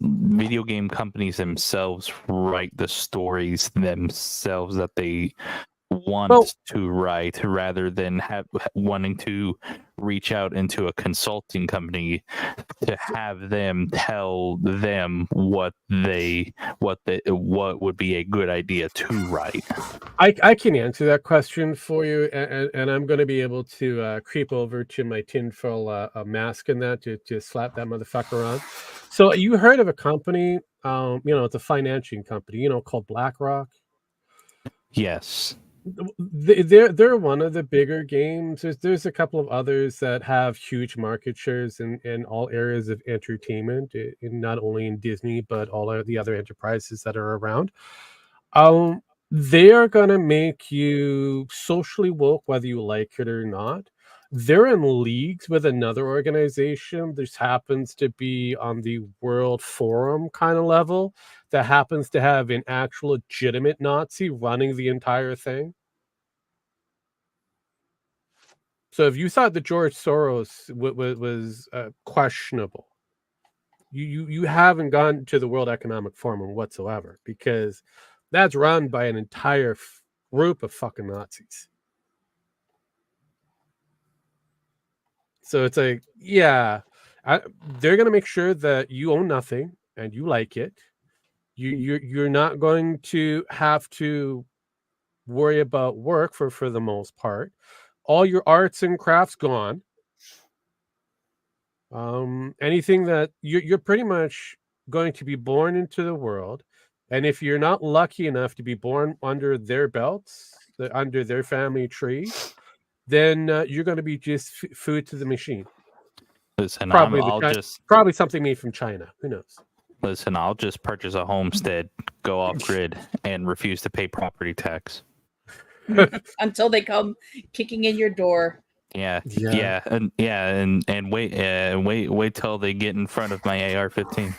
video game companies themselves write the stories themselves that they want to write, rather than wanting to reach out into a consulting company to have them tell them what would be a good idea to write? I can answer that question for you, and I'm going to be able to creep over to my tinfoil mask and that to slap that motherfucker on. So you heard of a company, it's a financing company, called BlackRock? Yes. They're one of the bigger games. There's a couple of others that have huge market shares in all areas of entertainment, not only in Disney but all of the other enterprises that are around. They are gonna make you socially woke whether you like it or not. They're in leagues with another organization. This happens to be on the World Forum kind of level, that happens to have an actual legitimate Nazi running the entire thing. So if you thought that George Soros was questionable, you haven't gone to the World Economic Forum whatsoever, because that's run by an entire group of fucking Nazis. So it's like, yeah, they're gonna make sure that you own nothing and you like it. You're not going to have to worry about work for the most part. All your arts and crafts gone. Anything that you're pretty much going to be born into the world, and if you're not lucky enough to be born under their belts, under their family tree, then you're going to be just food to the machine. Listen, Probably probably something made from China. Who knows? Listen, I'll just purchase a homestead, go off grid, and refuse to pay property tax. Until they come kicking in your door. And wait till they get in front of my AR-15.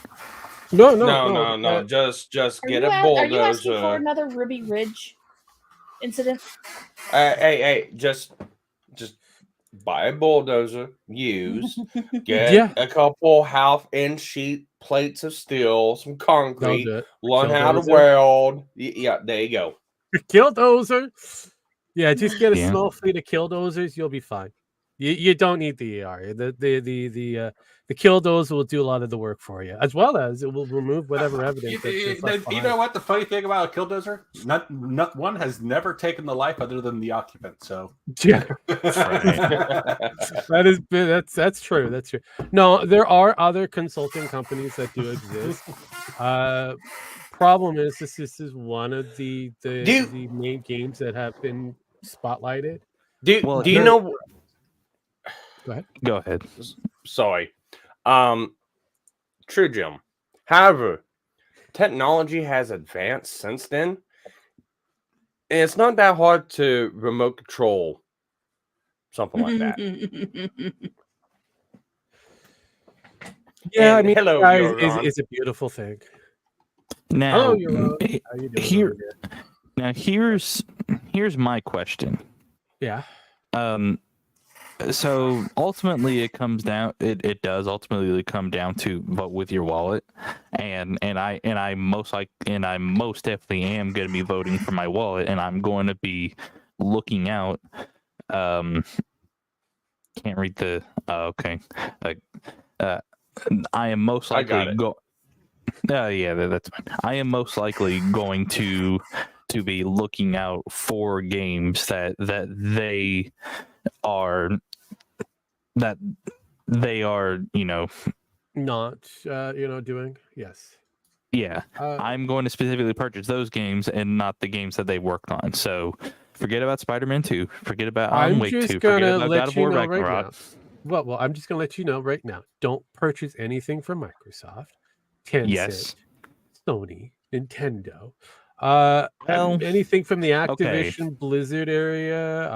No. Just get a bulldozer. Are you asking for another Ruby Ridge incident? Hey, just buy a bulldozer, get a couple half-inch sheet plates of steel, some concrete, learn how to weld. Yeah, there you go. Killdozer. Yeah, just get a small fleet of killdozers. You'll be fine. You don't need the AR. The killdozer will do a lot of the work for you, as well as it will remove whatever evidence. You know what the funny thing about a killdozer? Not one has never taken the life other than the occupant. So yeah, that's true. That's true. No, there are other consulting companies that do exist. Problem is, this is one of the main games that have been spotlighted. Do you know? Go ahead. Sorry. True, Jim. However, technology has advanced since then, and it's not that hard to remote control something like that. Yeah, And I mean, hello, guys, is a beautiful thing. Now, How you doing here's my question. Yeah. So ultimately, it comes down. It does ultimately come down to vote with your wallet, and I most definitely am going to be voting for my wallet, and I'm going to be looking out. Can't read the. Okay. I am most likely that's fine. I am most likely going to be looking out for games that they are not doing. Yes. Yeah, I'm going to specifically purchase those games and not the games that they worked on. So forget about Spider-Man 2. Forget about Alan Wake 2. Forget about God of War Ragnarok. Well, I'm just going to let you know right now. Don't purchase anything from Microsoft, Tencent, Sony, Nintendo. Anything from the Activision Blizzard area,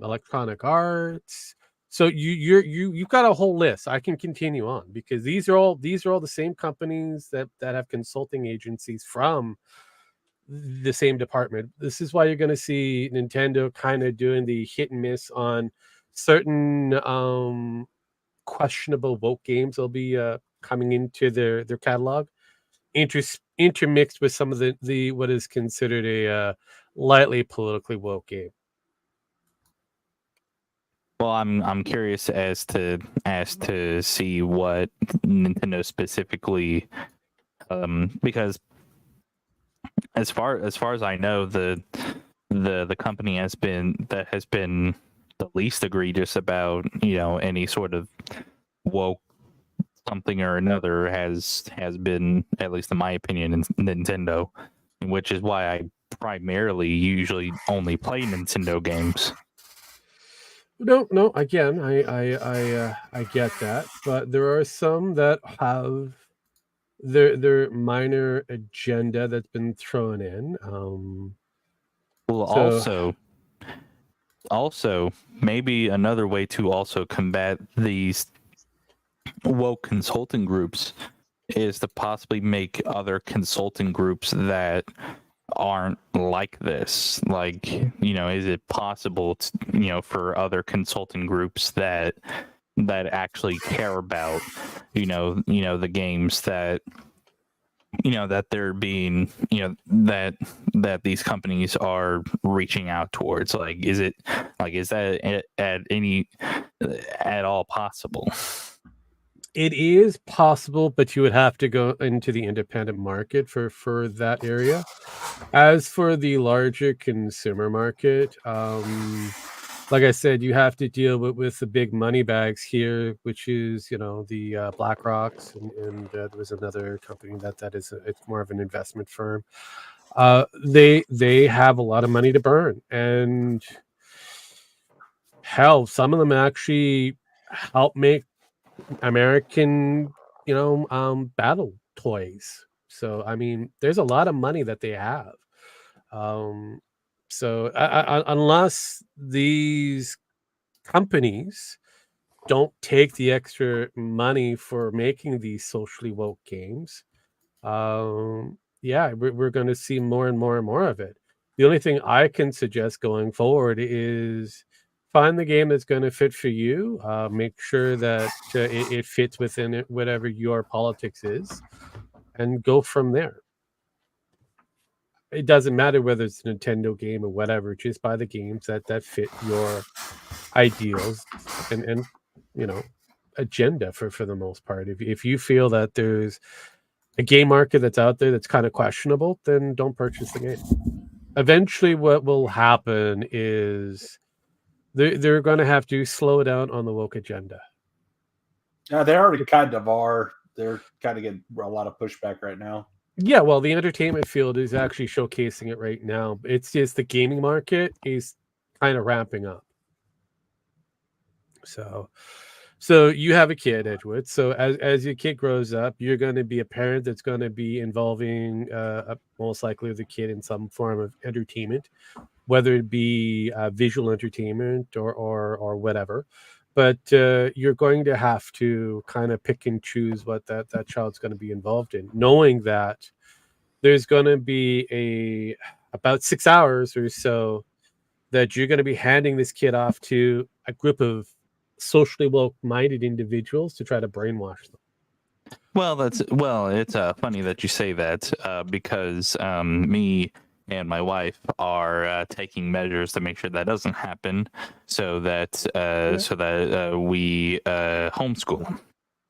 Electronic Arts. So you've got a whole list. I can continue on because these are all the same companies that have consulting agencies from the same department. This is why you're going to see Nintendo kind of doing the hit and miss on certain questionable woke games. They'll be coming into their catalog, intermixed with some of the what is considered a lightly politically woke game. Well, I'm curious as to see what Nintendo specifically, because as far as I know, the company has been the least egregious about any sort of woke something or another has been, at least in my opinion, in Nintendo, which is why I primarily usually only play Nintendo games. No. Again, I get that, but there are some that have their minor agenda that's been thrown in. Also, maybe another way to also combat these woke consulting groups is to possibly make other consulting groups that aren't like this. Like, is it possible to, for other consulting groups that actually care about, the games that, that they're being, that these companies are reaching out towards? Like, is that at any, at all possible. It is possible, but you would have to go into the independent market for that area. As for the larger consumer market, like I said, you have to deal with the big money bags here, which is the BlackRocks, and there was another company that is it's more of an investment firm. They have a lot of money to burn, and hell, some of them actually help make American, battle toys. So I mean, there's a lot of money that they have. So unless these companies don't take the extra money for making these socially woke games, yeah, we're going to see more and more and more of it. The only thing I can suggest going forward is find the game that's going to fit for you. Make sure that it fits within it, whatever your politics is, and go from there. It doesn't matter whether it's a Nintendo game or whatever. Just buy the games that fit your ideals and agenda for the most part. If you feel that there's a game market that's out there that's kind of questionable, then don't purchase the game. Eventually, what will happen is they're going to have to slow down on the woke agenda. They already kind of are. They're kind of getting a lot of pushback right now. Yeah, well, the entertainment field is actually showcasing it right now. It's just the gaming market is kind of ramping up. So you have a kid, Edgewood. So as your kid grows up, you're going to be a parent that's going to be involving most likely the kid in some form of entertainment, whether it be visual entertainment or whatever. But you're going to have to kind of pick and choose what that child's going to be involved in, knowing that there's going to be about 6 hours or so that you're going to be handing this kid off to a group of socially woke-minded individuals to try to brainwash them. Well, it's funny that you say that because me and my wife are taking measures to make sure that doesn't happen, so that we homeschool.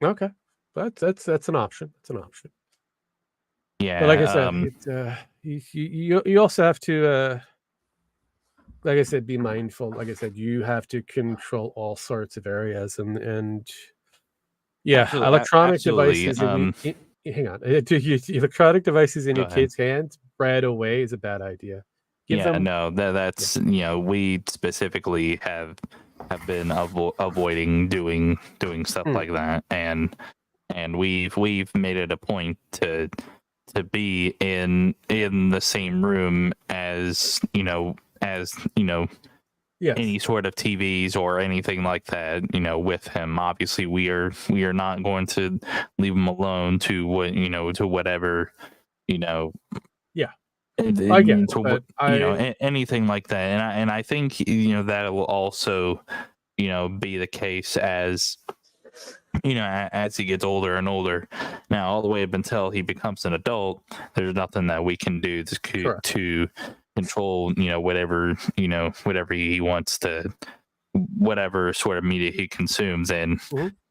Okay, that's an option. That's an option. Yeah, but like I said, you also have to, like I said, be mindful. Like I said, you have to control all sorts of areas, and yeah, electronic devices. Hang on, electronic devices in your kids' hands right away is a bad idea. That's we specifically have been avoiding doing stuff like that, and we've made it a point to be in the same room as yes. any sort of TVs or anything like that, with him. Obviously, we are not going to leave him alone to whatever, Yeah. Anything like that. And I think that will also be the case as as he gets older and older. Now, all the way up until he becomes an adult, there's nothing that we can do to control whatever he wants to, whatever sort of media he consumes. And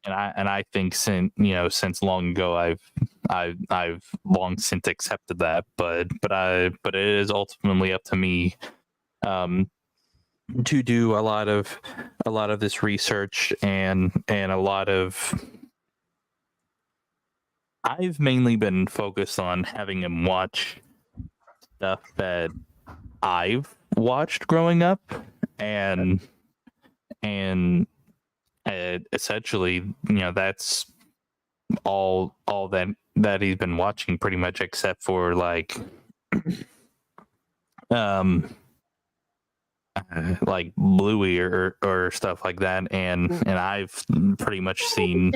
I think since long ago I've long since accepted that, but it is ultimately up to me to do a lot of this research and a lot of. I've mainly been focused on having him watch stuff that I've watched growing up, and essentially, that's all that he's been watching pretty much, except for like Bluey or stuff like that, and I've pretty much seen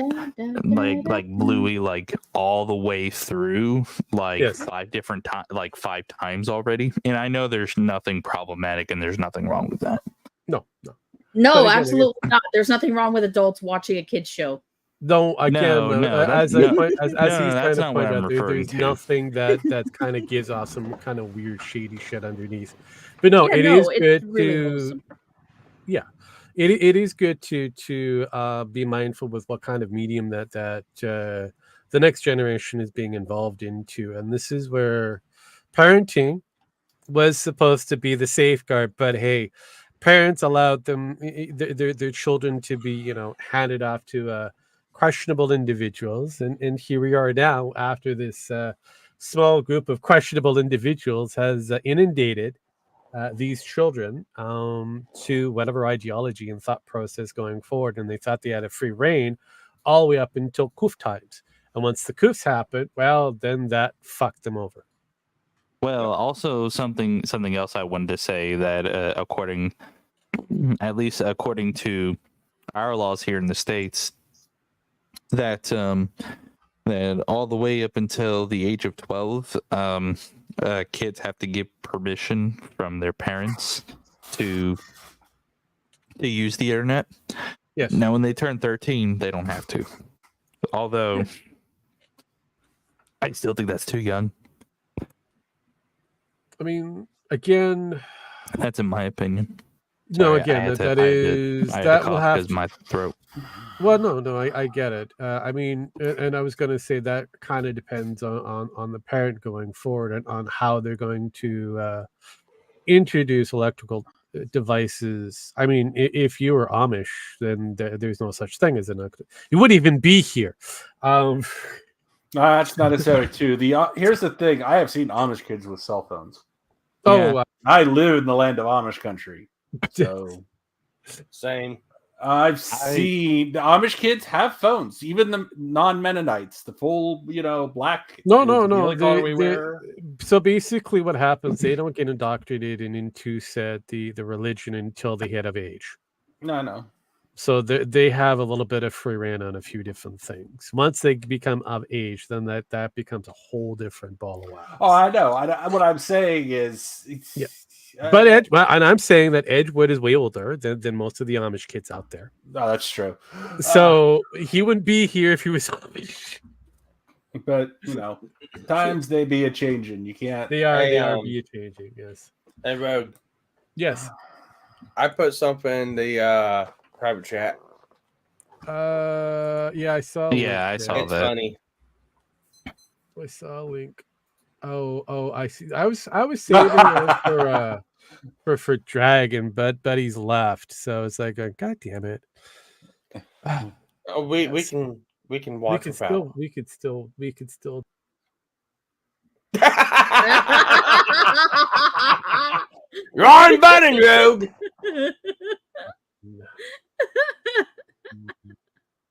like Bluey like all the way through five times already, and I know there's nothing problematic and there's nothing wrong with that. No, absolutely not. There's nothing wrong with adults watching a kids show. No, as he's trying to point out, there's nothing that kind of gives off some kind of weird shady shit underneath. But no, it is good to, it is good to be mindful with what kind of medium that the next generation is being involved into, and this is where parenting was supposed to be the safeguard, but hey, parents allowed them their children to be, you know, handed off to questionable individuals, and here we are now after this small group of questionable individuals has inundated these children to whatever ideology and thought process going forward, and they thought they had a free reign all the way up until coof times, and once the coofs happened, well, then that fucked them over. Well, also something else I wanted to say that at least according to our laws here in the States, that that all the way up until the age of 12, kids have to give permission from their parents to use the internet. Yes. Now, when they turn 13, they don't have to. Although, I still think that's too young. I mean, again, That's in my opinion. no, Sorry, again, I that will have because my throat. Well, no, I get it. I mean, and I was going to say that kind of depends on the parent going forward and on how they're going to introduce electrical devices. I mean, if you were Amish, then there's no such thing as an. You wouldn't even be here. That's not necessarily true. Here's the thing: I have seen Amish kids with cell phones. Oh, I live in the land of Amish country, so Same. I've seen the Amish kids have phones. Even the non-Mennonites, the full, black. No. color we wear. So basically, what happens? They don't get indoctrinated into the religion until they hit of age. No. So they have a little bit of free rein on a few different things. Once they become of age, then that becomes a whole different ball of wax. Oh, I know. What I'm saying is, but and I'm saying that Edgewood is way older than most of the Amish kids out there. No, that's true. So he wouldn't be here if he was Amish. But times they be a changing. You can't. They are be a changing. Yes. Hey, Rogue. Yes. I put something in the private chat. Yeah, I saw. Yeah, I saw It's that. funny. I saw a link. Oh, I see. I was saving it for Dragon, but he's left. So it's like, God damn it. Oh, we can watch. We could still. Wrong button, Rogue.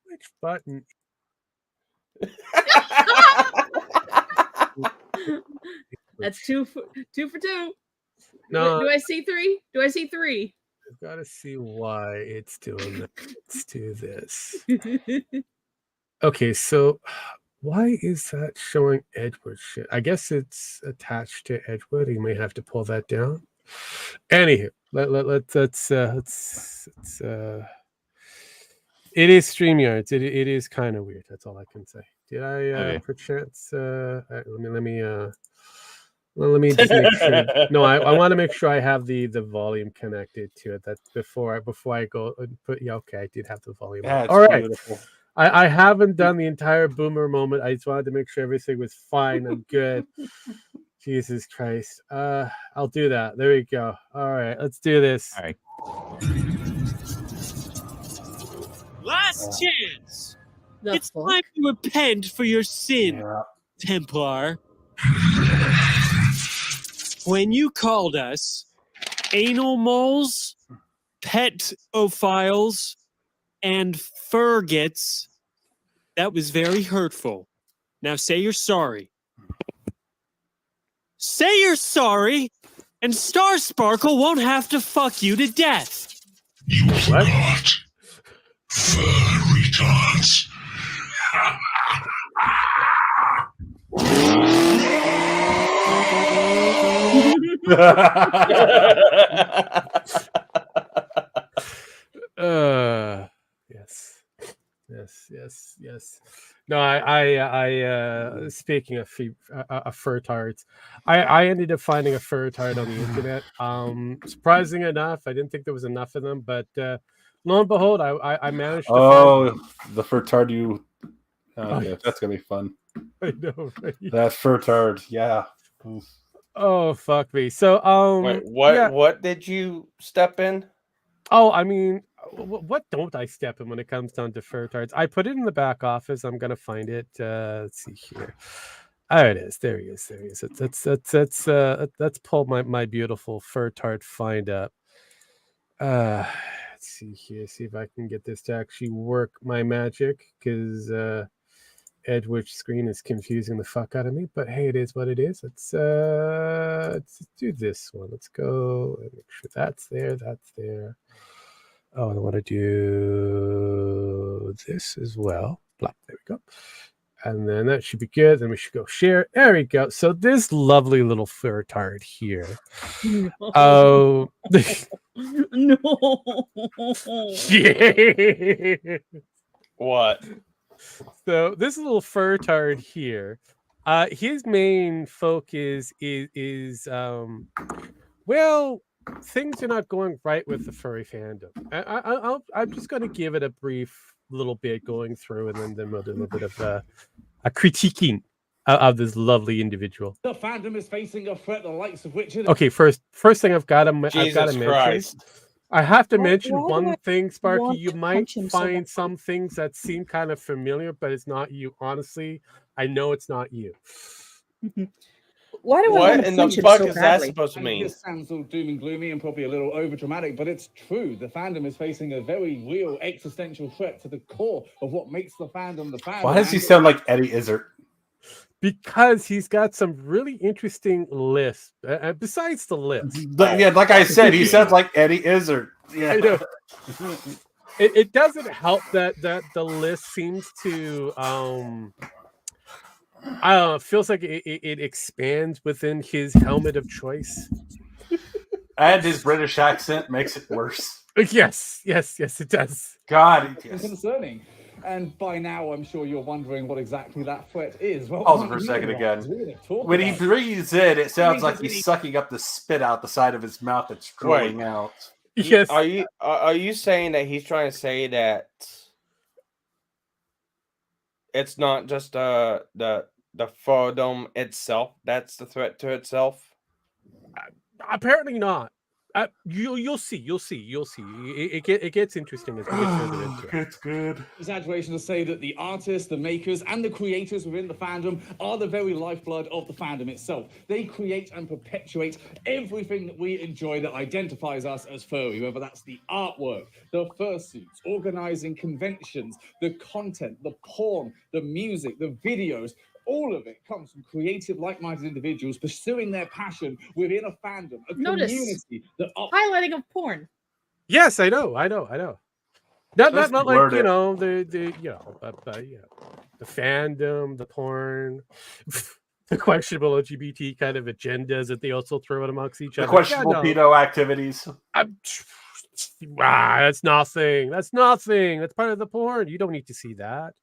Which button? That's two for two. No, Do I see three? I've got to see why it's doing that. Let's do this. Okay, so why is that showing Edgewood shit? I guess it's attached to Edgewood. You may have to pull that down. Anywho, let's it is StreamYards. It is kind of weird. That's all I can say. Did I perchance let me just make sure. No, I want to make sure I have the volume connected to it. That's before I go and put. Yeah, okay, I did have the volume. That's all right. Beautiful. I haven't done the entire boomer moment. I just wanted to make sure everything was fine and good. Jesus Christ. I'll do that. There we go. All right, let's do this. All right. Last chance. The It's fuck? time to repent for your sin, Templar. When you called us anal moles, pedophiles, and furgets, that was very hurtful. Now say you're sorry. Say you're sorry, and Star Sparkle won't have to fuck you to death. You forgot. Fur retards. Yes. No, I speaking of furtards, I ended up finding a furtard on the internet. Surprising enough, I didn't think there was enough of them, but lo and behold, I managed to Oh, the Furtard you. Okay, yes. that's gonna be fun. I know, right? That Furtard, yeah. Oh fuck me. So Wait, what? yeah. What did you step in? Oh, I mean, what don't I step in when it comes down to Furtards? I put it in the back office. I'm gonna find it. Let's see here. There it is. There he is. There he is. Let's pull my beautiful Furtard find up. Let's see here. See if I can get this to actually work my magic, because Edward's screen is confusing the fuck out of me. But hey, it is what it is. Let's do this one. Let's go and make sure that's there. That's there. Oh, and I want to do this as well. Blah, there we go. And then that should be good. Then we should go share. There we go. So this lovely little Furtard here. Oh, No. yeah. What? So this little Furtard here, his main focus is well, things are not going right with the furry fandom. I'm just going to give it a brief little bit going through, and then we'll do a little bit of a critiquing of this lovely individual. The fandom is facing a threat the likes of which is Okay, first thing I've got to mention. Christ. I have to Why- mention why do one I thing, Sparky. want You to might punch him so find badly? some things that seem kind of familiar, but it's not you. Honestly, I know it's not you. Why do I What want to in the punch him fuck so is that badly? supposed to And mean? this sounds all doom and gloomy and probably a little over dramatic, but it's true. The fandom is facing a very real existential threat to the core of what makes the fandom the fandom. Why does he sound like Eddie Izzard? Because he's got some really interesting lists. Besides the list, Yeah, like I said, he sounds like Eddie Izzard. Yeah. I know. It doesn't help that the list seems to I don't know, it feels like it expands within his helmet of choice. And his British accent makes it worse. Yes, it does. God, It's concerning. And by now, I'm sure you're wondering what exactly that threat is. Well, Pause it for a second again. When he breathes in, it sounds like he's sucking up the spit out the side of his mouth that's drooling out. Yes. Are you saying that he's trying to say that it's not just the fandom itself that's the threat to itself? Apparently not. You'll see. It gets interesting as we get further into it. It's good. Exaggeration to say that the artists, the makers, and the creators within the fandom are the very lifeblood of the fandom itself. They create and perpetuate everything that we enjoy that identifies us as furry, whether that's the artwork, the fursuits, organizing conventions, the content, the porn, the music, the videos. All of it comes from creative, like-minded individuals pursuing their passion within a fandom, a Notice community that highlighting of porn. Yes, I know. Not Just like word it. the the fandom, the porn, the questionable LGBT kind of agendas that they also throw in amongst each The other. questionable pedo activities. That's nothing. That's nothing. That's part of the porn. You don't need to see that.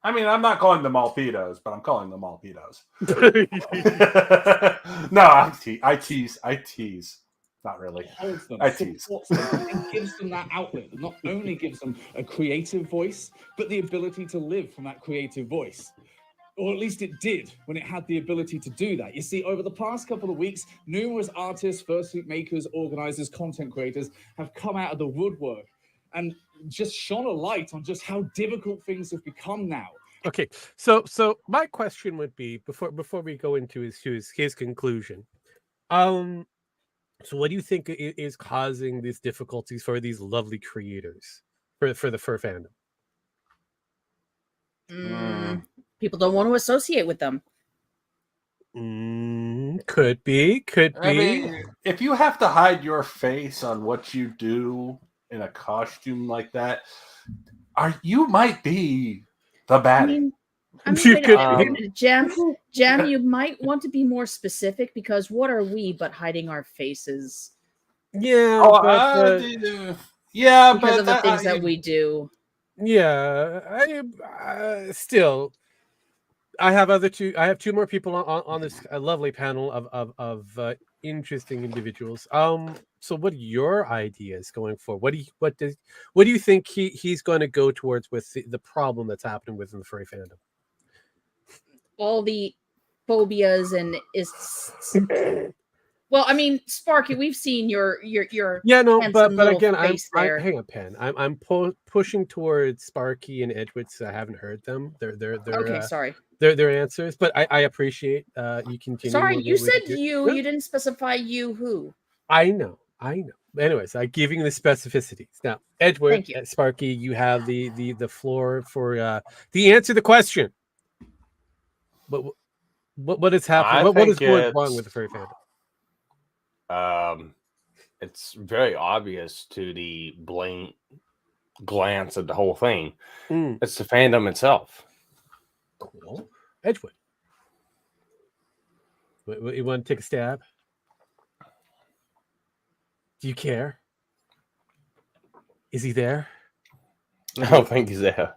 I mean, I'm not calling them all pedos, but I'm calling them all pedos. No, I tease. Not really. holds them, I tease. supports them, and gives them that outlet that not only gives them a creative voice, but the ability to live from that creative voice. Or at least it did when it had the ability to do that. You see, over the past couple of weeks, numerous artists, fursuit makers, organizers, content creators have come out of the woodwork and just shone a light on just how difficult things have become now. Okay, so my question would be before we go into his conclusion, so what do you think is causing these difficulties for these lovely creators for the fur fandom? People don't want to associate with them. Could be. I mean, if you have to hide your face on what you do in a costume like that, you might be the baddie. Jam, you might want to be more specific, because what are we but hiding our faces? Yeah, because of the things that we do. Yeah, still, I have two more people on this lovely panel of interesting individuals. So what are your ideas going forward? What do you think he's going to go towards with the problem that's happening within the furry fandom? All the phobias and is. Well, I mean, Sparky, we've seen your Yeah, no, handsome but little again, face there. hang on, Pen. I'm pushing towards Sparky and Edgewood, so I haven't heard them. They're Okay, sorry. their answers, but I appreciate you continue. Sorry, you said you. You didn't specify you who. I know. Anyways, I'm giving the specificities. Now, Edgewood, Sparky, you have the floor for the answer to the question. What is happening? What is going wrong with the furry fandom? It's very obvious to the blank glance at the whole thing. It's the fandom itself. Cool. Edgewood, you want to take a stab? Do you care? Is he there? I don't think he's there.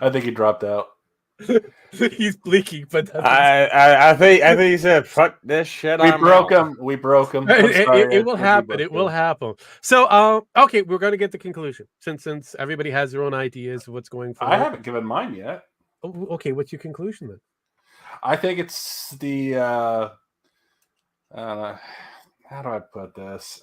I think he dropped out. He's blinking, but I think he said, "Fuck this shit." We broke him. It will happen. It will happen. So, okay, we're going to get the conclusion since everybody has their own ideas of what's going forward. I haven't given mine yet. Oh, okay, what's your conclusion then? I think it's the how do I put this?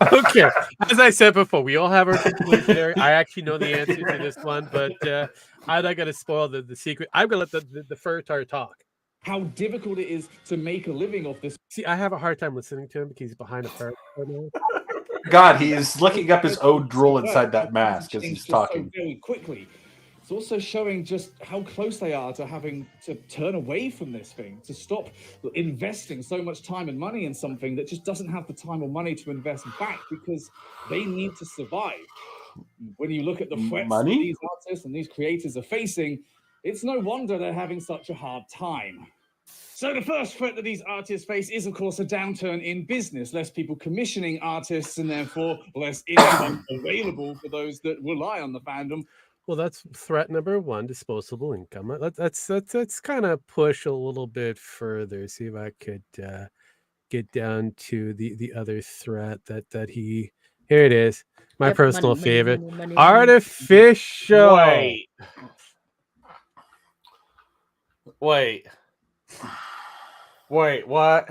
Okay, as I said before, we all have our conclusionary. I actually know the answer to this one, but I'm not going to spoil the secret. I'm going to let the furtar talk. How difficult it is to make a living off this. See, I have a hard time listening to him because he's behind a fur. God, he's licking up his own drool inside that mask as he's talking. So very quickly. It's also showing just how close they are to having to turn away from this thing, to stop investing so much time and money in something that just doesn't have the time or money to invest back because they need to survive. When you look at the threats that these artists and these creators are facing, it's no wonder they're having such a hard time. So the first threat that these artists face is, of course, a downturn in business. Less people commissioning artists and therefore less income available for those that rely on the fandom. Well, that's threat number one, disposable income. Let's kind of push a little bit further. See if I could get down to the other threat that he. Here it is. My personal favorite. Artificial. Wait, what?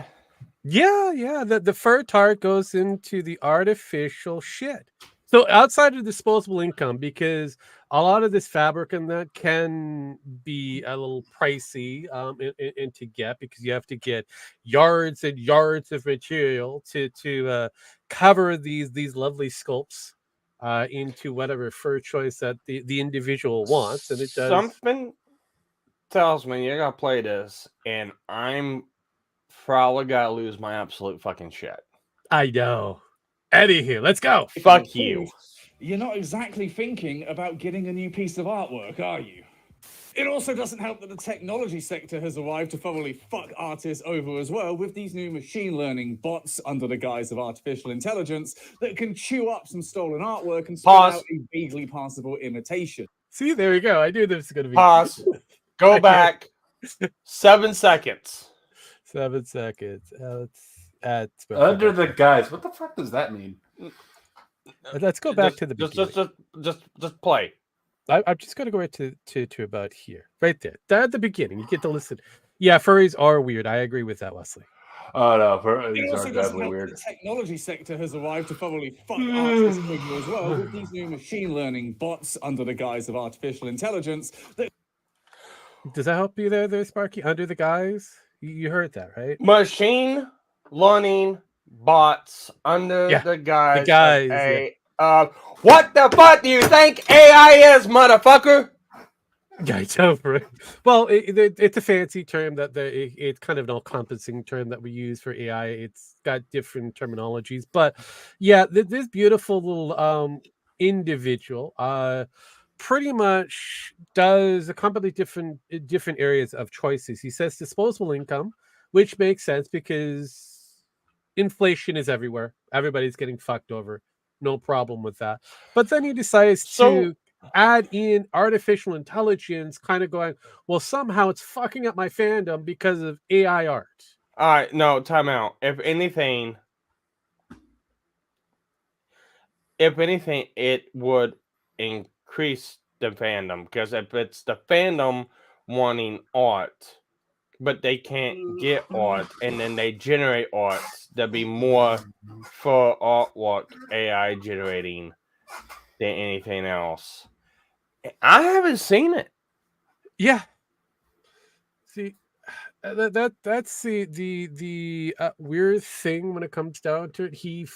Yeah. The fur tart goes into the artificial shit. So outside of disposable income, because a lot of this fabric and that can be a little pricey and to get, because you have to get yards and yards of material to cover these lovely sculpts into whatever fur choice that the individual wants, and it does. Something tells me you're gonna play this, and I'm probably gonna lose my absolute fucking shit. I know. Anywho, let's go. Fuck you. You're not exactly thinking about getting a new piece of artwork, are you? It also doesn't help that the technology sector has arrived to thoroughly fuck artists over as well with these new machine learning bots under the guise of artificial intelligence that can chew up some stolen artwork and spit out a vaguely passable imitation. See, there we go. I knew this was going to be... Pause. Go back. 7 seconds. 7 seconds. Under the guise. What the fuck does that mean? Let's go back to the beginning. Just play. I'm just going to go right to about here. Right there. At the beginning. You get to listen. Yeah, furries are weird. I agree with that, Wesley. Oh, no. Furries are definitely weird. The technology sector has arrived to thoroughly fuck artists over as well with these new machine learning bots under the guise of artificial intelligence. Does that help you there, Sparky? Under the guise? You heard that, right? Machine learning bots under the guise. What the fuck do you think AI is, motherfucker? Yeah, it's over it. Well, it's a fancy term that it's kind of an all-encompassing term that we use for AI. It's got different terminologies, but yeah, this beautiful little individual pretty much does a completely different areas of choices. He says disposable income, which makes sense because inflation is everywhere. Everybody's getting fucked over. No problem with that. But then he decides to add in artificial intelligence, kind of going, well, somehow it's fucking up my fandom because of AI art. All right, no, time out. If anything, it would increase the fandom, because if it's the fandom wanting art, but they can't get art, and then they generate art, there'll be more for artwork AI generating than anything else. I haven't seen it. Yeah. See, that's the weird thing when it comes down to it. He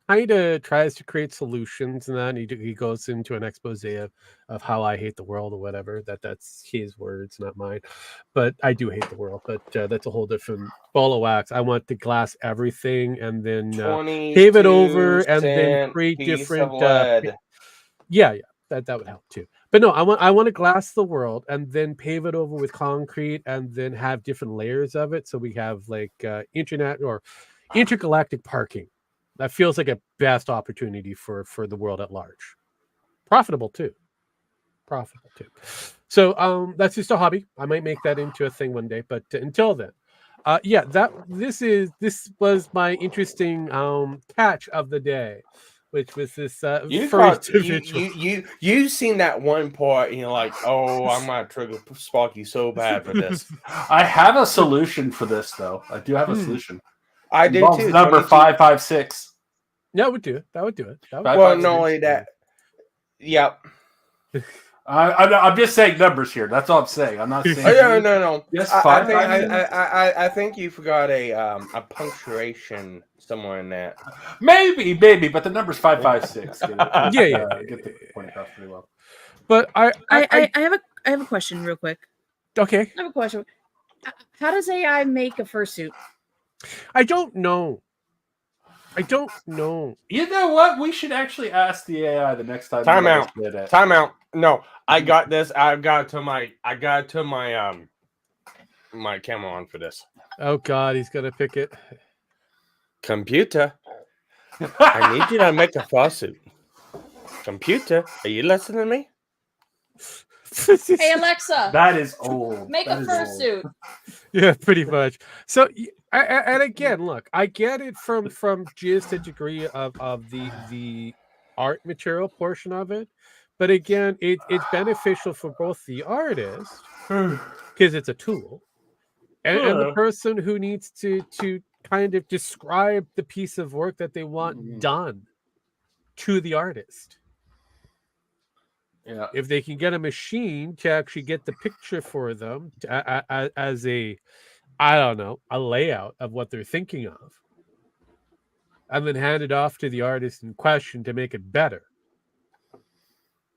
kind of tries to create solutions, and then he goes into an expose of how I hate the world or whatever. That's his words, not mine. But I do hate the world. But that's a whole different ball of wax. I want to glass everything and then pave it over and then create different. Yeah, that would help too. But no, I want to glass the world and then pave it over with concrete and then have different layers of it. So we have like internet or intergalactic parking. That feels like a best opportunity for the world at large. Profitable too. So that's just a hobby. I might make that into a thing one day. But until then, yeah, this was my interesting catch of the day. Which was this you seen that one part and you're like, oh, I'm gonna trigger Sparky so bad for this. I have a solution for this, though. I do have a solution. I do too. Number 556. Yeah, that would do it. Well, not only that. Yep. I'm just saying numbers here. That's all I'm saying. I'm not saying. No. Yes, I think you forgot a punctuation somewhere in that. Maybe, but the number's 556. Get the point across pretty well. But I have a question real quick. Okay. I have a question. How does AI make a fursuit? I don't know. You know what? We should actually ask the AI the next time. Time out. No, I got this. I got to my my camera on for this. Oh God, he's gonna pick it. Computer, I need you to make a fursuit. Computer, are you listening to me? Hey Alexa, that is old. Make a fursuit. Yeah, pretty much. So, and again, look, I get it from just a degree of the art material portion of it, but again, it's beneficial for both the artist because it's a tool, and the person who needs to kind of describe the piece of work that they want done to the artist. Yeah. If they can get a machine to actually get the picture for them as a, I don't know, a layout of what they're thinking of, and then hand it off to the artist in question to make it better,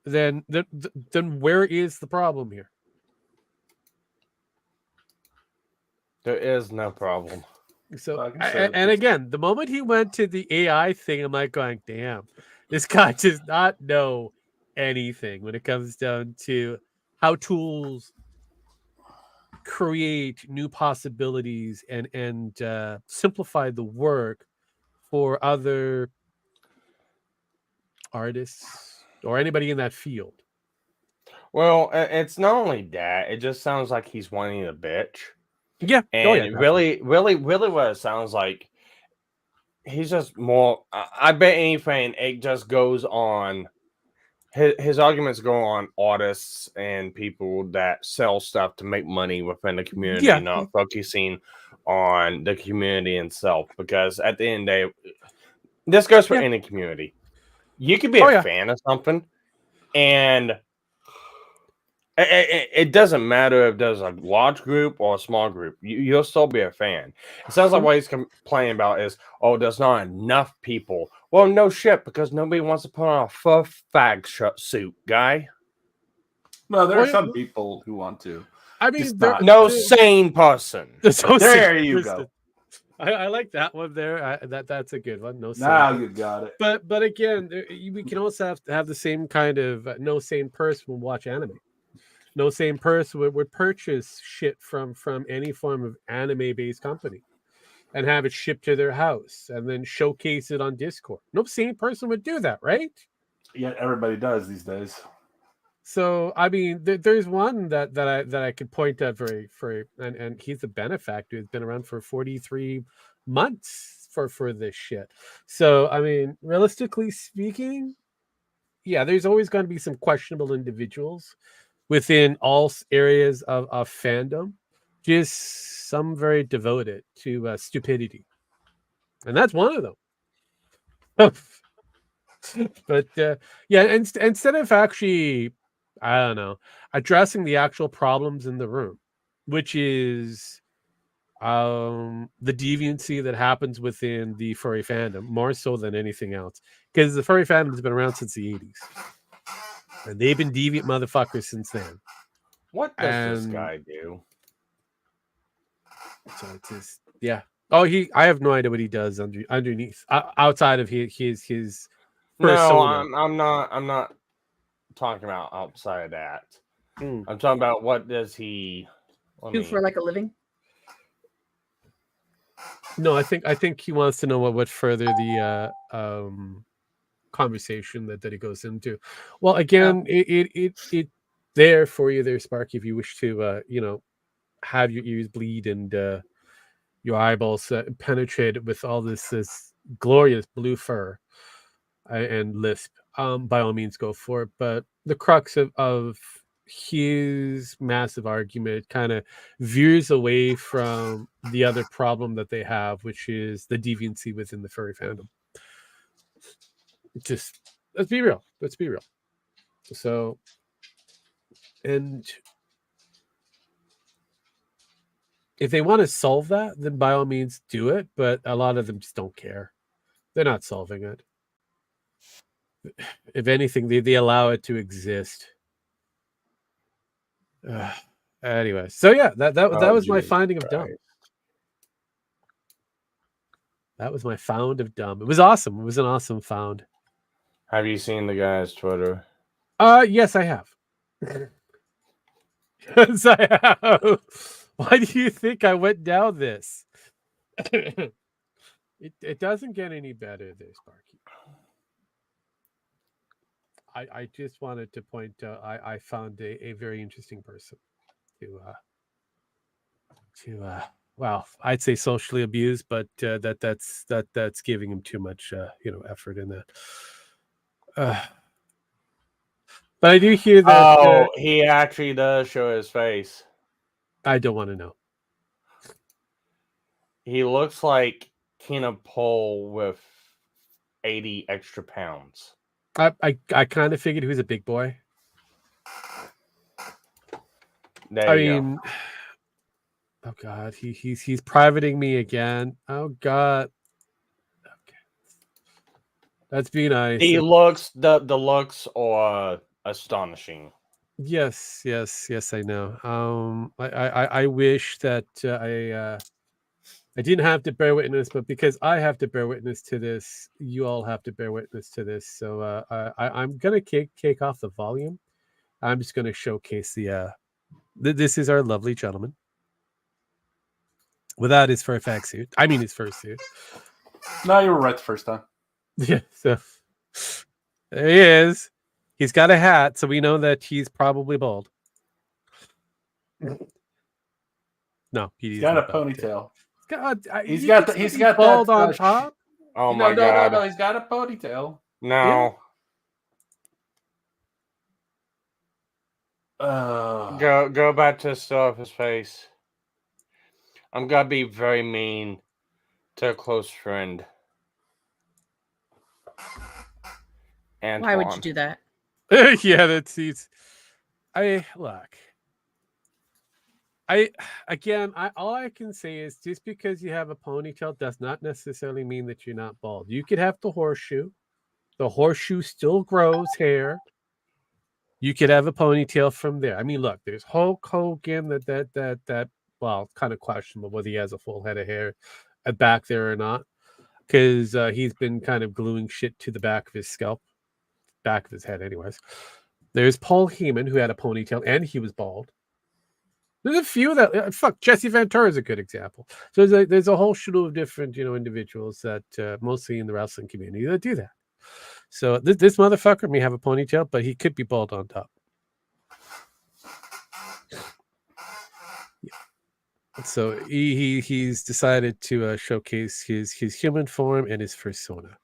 then where is the problem here? There is no problem. So, and again, the moment he went to the AI thing, I'm like going, damn, this guy does not know anything when it comes down to how tools create new possibilities and simplify the work for other artists or anybody in that field. Well, it's not only that, it just sounds like he's wanting a bitch. Yeah. And really what it sounds like, he's just more, I bet anything, it just goes on. His arguments go on artists and people that sell stuff to make money within the community, not focusing on the community itself. Because at the end of the day, this goes for any community. You could be a fan of something, and it doesn't matter if there's a large group or a small group. You'll still be a fan. It sounds like what he's complaining about is, oh, there's not enough people. Well, no shit, because nobody wants to put on a fur fag suit, guy. Well, there are some people who want to. I mean, no sane person. There you go. I like that one there. That's a good one. No sane. Now you got it. But again, we can also have the same kind of no sane person will watch anime. No sane person would purchase shit from any form of anime-based company and have it shipped to their house and then showcase it on Discord. No sane person would do that, right? Yet everybody does these days. So I mean, there's one that I could point out and he's a benefactor. He's been around for 43 months for this shit. So I mean, realistically speaking, yeah, there's always going to be some questionable individuals within all areas of fandom. Just some very devoted to stupidity, and that's one of them. But yeah, instead of actually, I don't know, addressing the actual problems in the room, which is the deviancy that happens within the furry fandom more so than anything else, because the furry fandom has been around since the 80s, and they've been deviant motherfuckers since then. What does this guy do? So it's just, yeah. Oh, I have no idea what he does underneath, outside of his persona. No, I'm not talking about outside of that. Mm. I'm talking about what does he Do for like a living? No, I think he wants to know what further the conversation that he goes into. Well, again, it there for you there, Sparky, if you wish to have your ears bleed and your eyeballs penetrated with all this glorious blue fur and lisp, by all means go for it. But the crux of his massive argument kind of veers away from the other problem that they have, which is the deviancy within the furry fandom. Just let's be real. So, and if they want to solve that, then by all means do it. But a lot of them just don't care. They're not solving it. If anything, they allow it to exist. Anyway, so yeah, that was my finding of dumb. That was my found of dumb. It was awesome. It was an awesome found. Have you seen the guy's Twitter? Yes, I have. Yes, I have. Why do you think I went down this? It doesn't get any better there, Sparky. I just wanted to point out I found a very interesting person to well, I'd say socially abused, but that's giving him too much effort in that. But I do hear that. Oh, he actually does show his face. I don't want to know. He looks like Tina Pole with 80 extra pounds. I kind of figured he was a big boy. There you go. Oh God, he's privating me again. Oh God. Okay. Let's be nice. The looks are astonishing. Yes, I know. I wish that I didn't have to bear witness, but because I have to bear witness to this, you all have to bear witness to this. So I'm gonna kick off the volume. I'm just gonna showcase this is our lovely gentleman without his fur suit. I mean his fursuit. No, you were right the first time. Yeah, so there he is. He's got a hat, so we know that he's probably bald. No, he's got a ponytail. God, he's got bald that, on top. Oh my God! No, he's got a ponytail. No. Yeah. Go back to the still of his face. I'm gonna be very mean to a close friend. Antoine. Why would you do that? Yeah, that's he's. Look. All I can say is just because you have a ponytail does not necessarily mean that you're not bald. You could have the horseshoe. The horseshoe still grows hair. You could have a ponytail from there. I mean, look, there's Hulk Hogan that well, kind of questionable whether he has a full head of hair back there or not, because he's been kind of gluing shit to the back of his scalp, back of his head, anyways. There's Paul Heyman, who had a ponytail and he was bald. There's a few that Jesse Ventura is a good example. So there's a whole slew of different individuals that mostly in the wrestling community that do that. So this motherfucker may have a ponytail, but he could be bald on top. So he's decided to showcase his human form and his persona,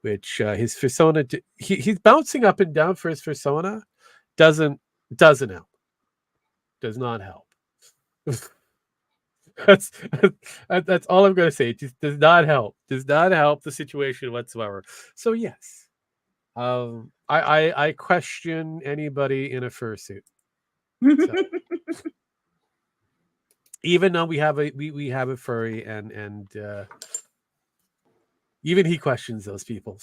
which his persona he's bouncing up and down for his persona doesn't help. Does not help. that's that's all I'm going to say. It just does not help. Does not help the situation whatsoever. So yes, I question anybody in a fursuit. So, even though we have a furry and even he questions those people.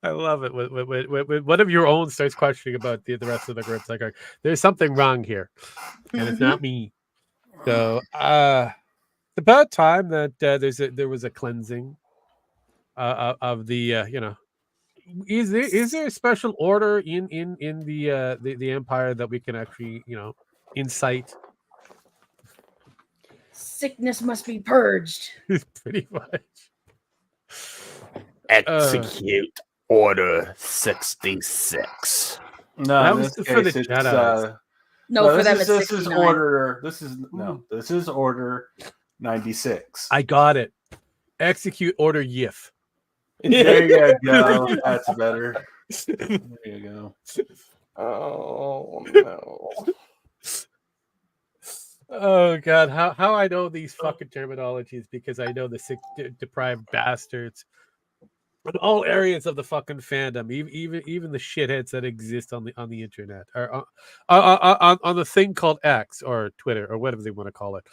I love it when one of your own starts questioning about the rest of the group. It's like, there's something wrong here, and it's not me. So about time that there was a cleansing of the Is there a special order in the empire that we can actually incite? Sickness must be purged. Pretty much. Execute Order 66. No, That in was this for the case, it's, Jedi. No, for them it's this 69. is order. This is Order 96. I got it. Execute Order Yif. There you go. That's better. There you go. Oh no. Oh god, how I know these fucking terminologies, because I know the sick deprived bastards in all areas of the fucking fandom, even the shitheads that exist on the internet, or on the thing called X or Twitter or whatever they want to call it.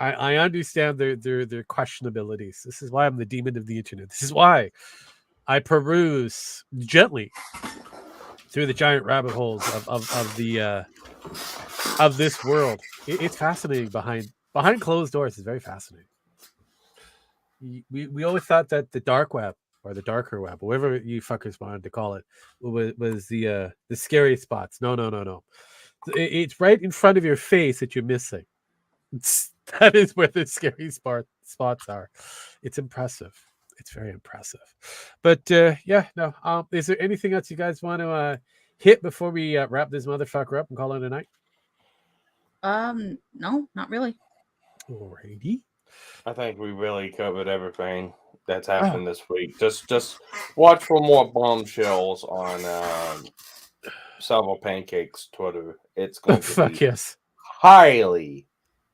I understand their questionabilities. This is why I'm the demon of the internet. This is why I peruse gently through the giant rabbit holes of this world. It's fascinating behind closed doors. It's very fascinating. We always thought that the dark web or the darker web, whatever you fuckers wanted to call it, was the scary spots. No. It's right in front of your face that you're missing. That is where the scary spots are. It's impressive. It's very impressive. But is there anything else you guys want to hit before we wrap this motherfucker up and call it a night? No, not really. Alrighty. I think we really covered everything that's happened this week. Just watch for more bombshells on Salvo Pancakes Twitter. It's going to be highly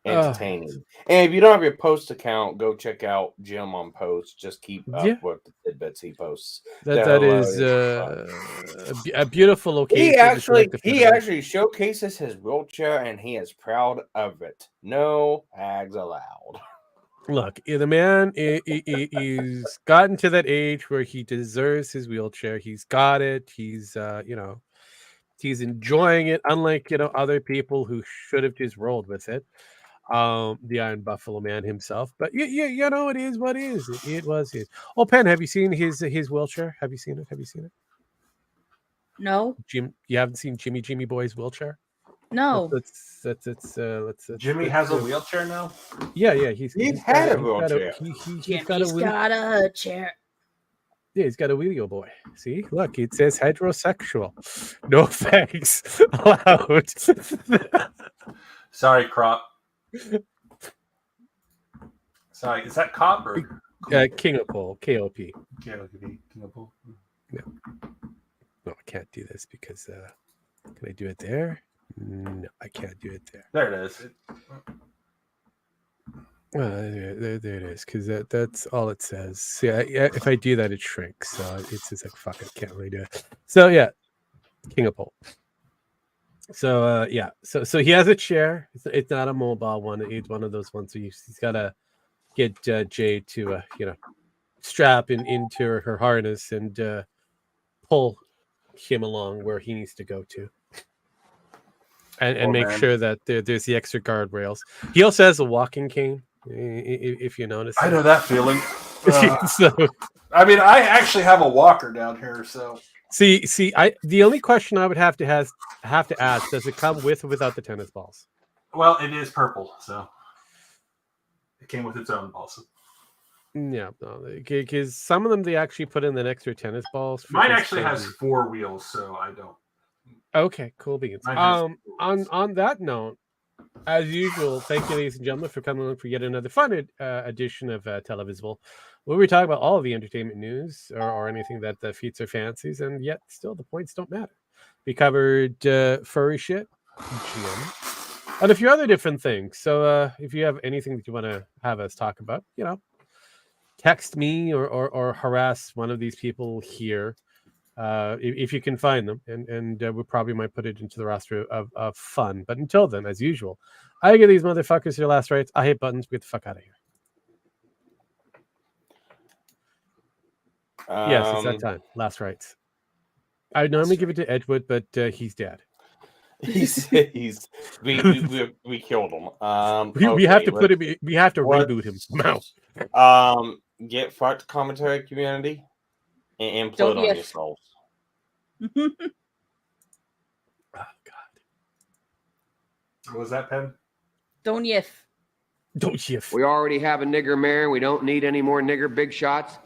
entertaining. And if you don't have your post account, go check out Jim on post. Just keep up with the tidbits he posts. That is a beautiful location. He actually showcases his wheelchair, and he is proud of it. No hags allowed. Look, the man he's gotten to that age where he deserves his wheelchair. He's got it. He's he's enjoying it, unlike other people who should have just rolled with it. The Iron Buffalo Man himself. But it is what it is. It was his. Oh, Penn, have you seen his wheelchair? Have you seen it? No. Jim, you haven't seen Jimmy Boy's wheelchair? No. Let's Jimmy has a wheelchair now? Yeah. He's had a wheelchair. He's got a chair. Yeah, he's got a wheelio boy. See, look, it says heterosexual. No thanks allowed. Sorry, Crop. Sorry, is that Cop or King of Pole? KOP. King of Pole. No, I can't do this because can I do it there? No, I can't do it there. There it is. There it is, because that's all it says. See, if I do that, it shrinks. So it's just like, fuck, I can't really do it. So yeah, King of Pole. So so he has a chair. It's not a mobile one. It's one of those ones. So he's got to get Jay to strap into her harness and pull him along where he needs to go to. And make sure that there's the extra guardrails. He also has a walking cane, if you notice. I know that feeling. So, I mean, I actually have a walker down here, so. See, the only question I would have to ask: does it come with or without the tennis balls? Well, it is purple, so it came with its own balls. Yeah, because some of them they actually put in an extra tennis balls. Mine actually has 4 wheels, so I don't. Okay, cool beans. On that note, as usual, thank you, ladies and gentlemen, for coming along for yet another fun edition of Televisible, where we talk about all of the entertainment news or anything that feats our fancies, and yet still the points don't matter. We covered furry shit, GM, and a few other different things. So if you have anything that you want to have us talk about, text me or harass one of these people here. If you can find them, and we probably might put it into the roster of fun. But until then, as usual, I give these motherfuckers their last rights. I hate buttons. Get the fuck out of here. Yes, it's that time. Last rights. I would normally give it to Edgewood, but he's dead. We killed him. We have to put him. We have to reboot him somehow. Get fucked, commentary community, and implode Don't on yiff. yourselves. Oh God! What was that, Pen? Don't yiff. Don't yiff. We already have a nigger mayor. We don't need any more nigger big shots.